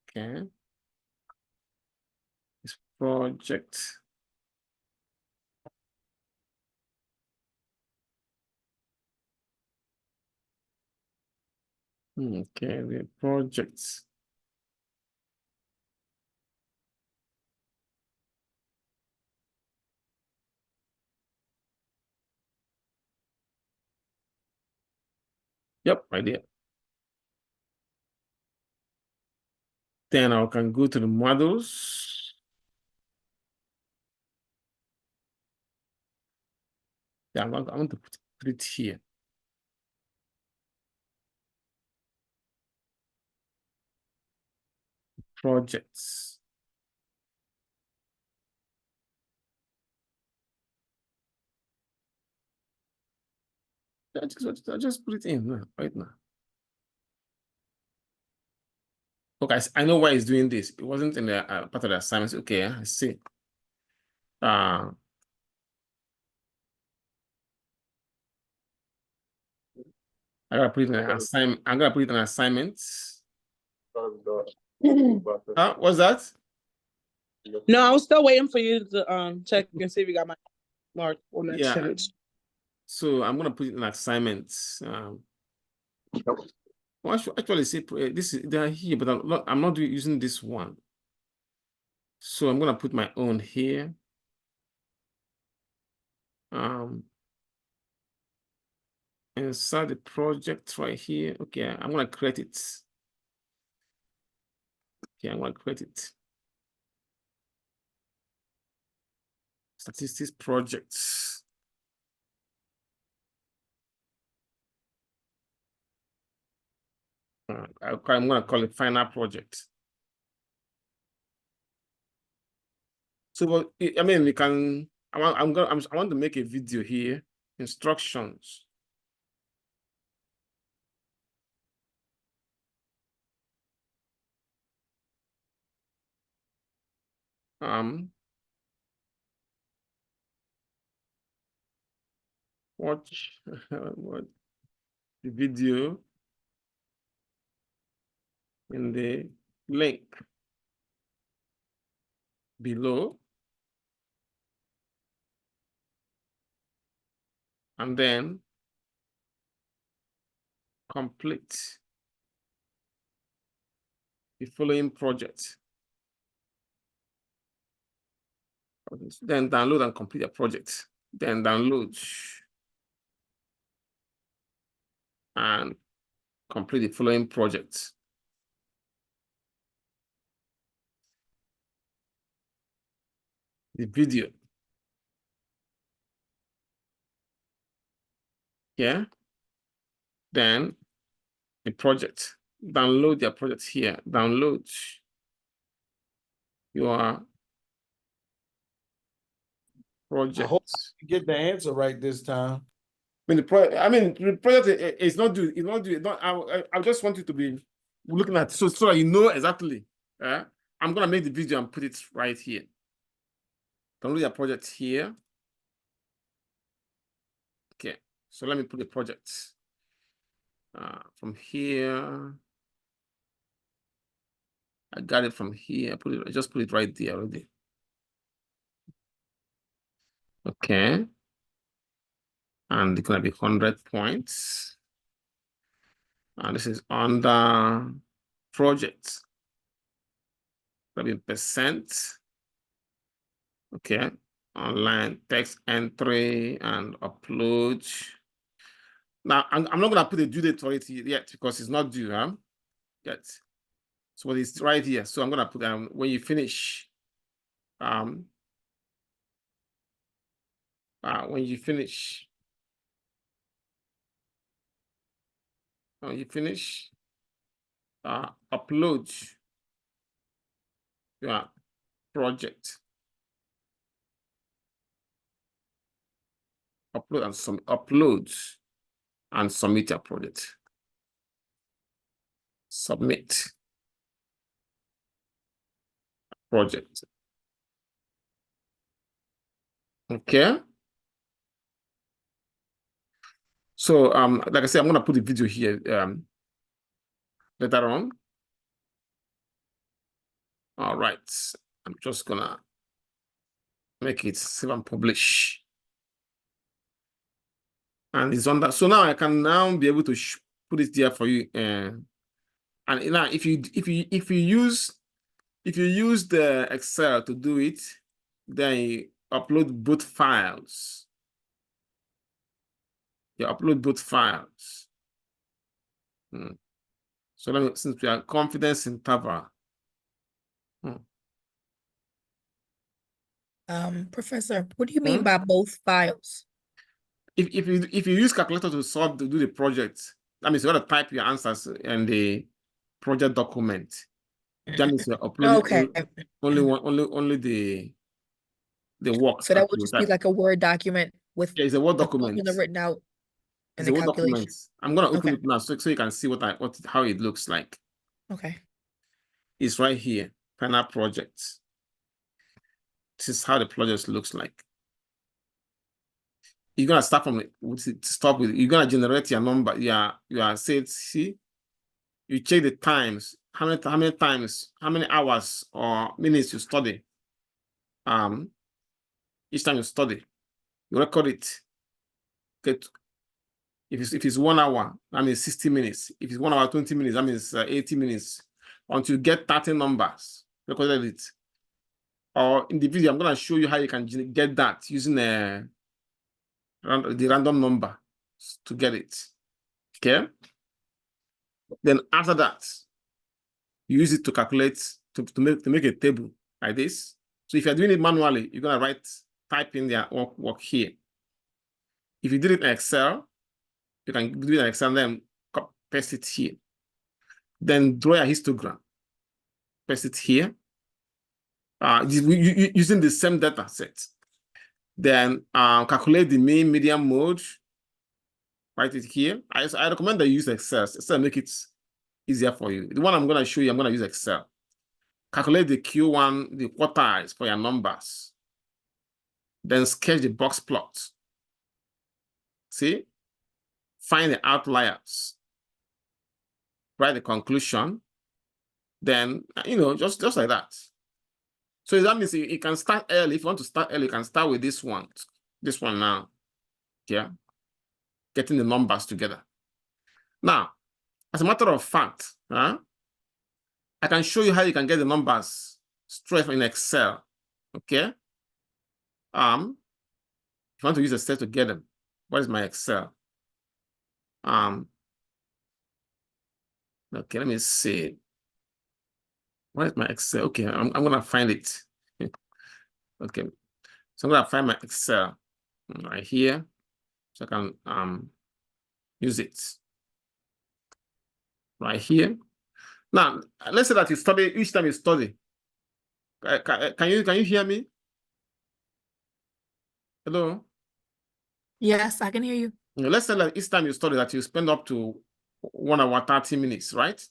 Okay. This project. Okay, the projects. Yep, right there. Then I can go to the models. Yeah, I want to put it here. Projects. I just put it in now, right now. Okay, I know why it's doing this. It wasn't in the part of the assignments. Okay, I see. I gotta put it in an assignment. I'm gonna put it in assignments. What's that? No, I was still waiting for you to check and see if you got my mark on that attendance. So I'm gonna put it in assignments. Well, I should actually say they are here, but I'm not using this one. So I'm gonna put my own here. Inside the project right here. Okay, I'm gonna create it. Okay, I'm gonna create it. Statistics projects. I'm gonna call it final project. So, I mean, we can. I want to make a video here. Instructions. Watch what the video in the link below, and then complete the following project. Then download and complete your project. Then download and complete the following projects. The video. Yeah. Then the project. Download your project here. Download your project. I hope you get the answer right this time. The project is not due. It's not due. I just want you to be looking at so that you know exactly. I'm gonna make the video and put it right here. Download your project here. Okay, so let me put the project from here. I got it from here. I just put it right there already. Okay. And it's gonna be 100 points. And this is under project. That'll be percent. Okay. Online text entry and upload. Now I'm not gonna put a due date for it yet because it's not due yet. So it's right here. So I'm gonna put when you finish when you finish upload your project. Upload and submit your project. Submit project. Okay. So like I said, I'm gonna put the video here later on. All right. I'm just gonna make it save and publish. And it's on that. So now I can now be able to put it there for you. And now if you use the Excel to do it, then you upload both files. You upload both files. So let me, since we are confidence interval. Professor, what do you mean by both files? If you use calculator to do the project, that means you got to type your answers in the project document. That means you're uploading only the work. So that would just be like a Word document with it's a Word document written out in it's a the Word calculation. document. I'm gonna open it now so you can see how it looks like. Okay. It's right here. Final project. This is how the project looks like. You're gonna start from it. You're gonna generate your number. See, you check the times. How many times? How many hours or minutes you study? Each time you study, you record it. Okay. If it's 1 hour, that means 60 minutes. If it's 1 hour 20 minutes, that means 80 minutes. Until you get 30 numbers, recorded it. Or in the video, I'm gonna show you how you can get that using the random number to get it. Okay. Then after that, you use it to calculate to make a table like this. So if you're doing it manually, you're gonna type in their work here. If you did it in Excel, you can do it in Excel and then paste it here. Then draw a histogram. Paste it here. Using the same data set. Then calculate the mean, median, mode. Write it here. I recommend that you use Excel. Excel make it easier for you. The one I'm going to show you, I'm going to use Excel. Calculate the Q1, the quartiles for your numbers. Then sketch the box plot. See? Find the outliers. Write the conclusion. Then, just like that. So that means you can start early. If you want to start early, you can start with this one. This one now. Yeah. Getting the numbers together. Now, as a matter of fact, I can show you how you can get the numbers straight in Excel. Okay. if you want to use Excel to get them, what is my Excel? Okay, let me see. What is my Excel? Okay, I'm gonna find it. Okay, so I'm gonna find my Excel right here, so I can use it right here. Now, let's say that you study each time you study. Can you hear me? Hello. Yes, I can hear you. Let's say that each time you study that you spend up to 1 hour 30 minutes, right?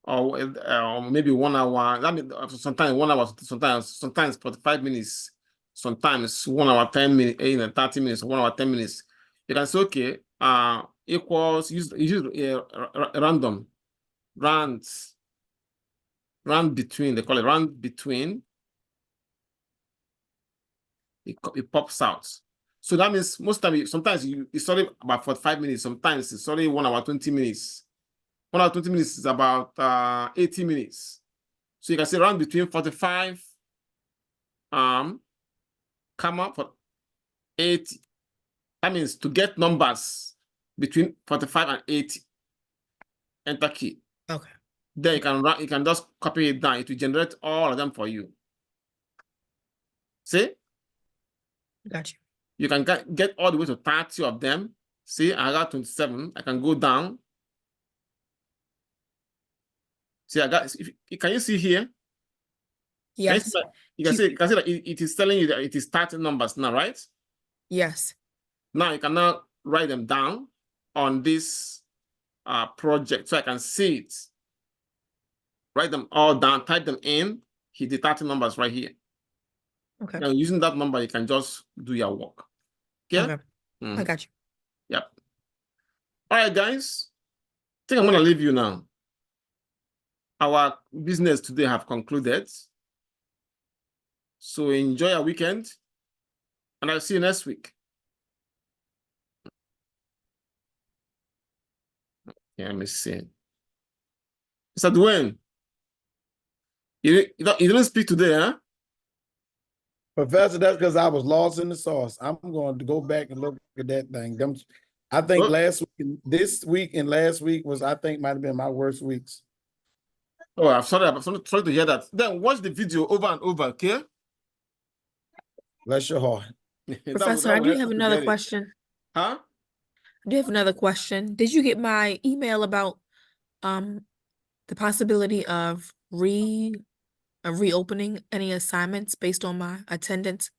Or maybe 1 hour. That means sometimes 1 hour, sometimes 45 minutes, sometimes 1 hour 10 minutes, 30 minutes, 1 hour 10 minutes. You can say, okay, equals use random round between, they call it round between. It pops out. So that means most time, sometimes you study about 45 minutes, sometimes it's only 1 hour 20 minutes. 1 hour 20 minutes is about 80 minutes. So you can say round between 45, comma for 80. That means to get numbers between 45 and 80. Enter key. Okay. Then you can just copy it down. It will generate all of them for you. See? Got you. You can get all the way to 30 of them. See, I got 27. I can go down. See, I got. Can you see here? Yes. You can see that it is telling you that it is 30 numbers now, right? Yes. Now you can now write them down on this project so I can see it. Write them all down, type them in. Hit the 30 numbers right here. Okay. And using that number, you can just do your work. Okay? Okay. I got you. Yep. All right, guys. I think I'm going to leave you now. Our business today have concluded. So enjoy your weekend. And I'll see you next week. Yeah, let me see. Mr. Dwayne, you didn't speak today, huh? Professor, that's because I was lost in the sauce. I'm going to go back and look at that thing. I think this week and last week I think might have been my worst weeks. Oh, I'm sorry to hear that. Then watch the video over and over, okay? Bless your heart. Professor, I do have another question. Huh? I do have another question. Did you get my email about the possibility of reopening any assignments based on my attendance?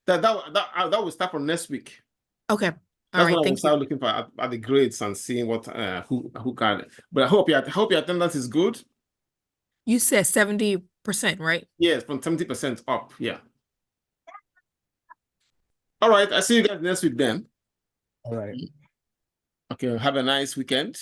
That will start from next week. Okay. That's All right. when I will Thank you. start looking for at the grades and seeing what who got it. But I hope your attendance is good. You said 70%, right? Yes, from 70% up. Yeah. All right. I see you guys next week then. All right. Okay. Have a nice weekend.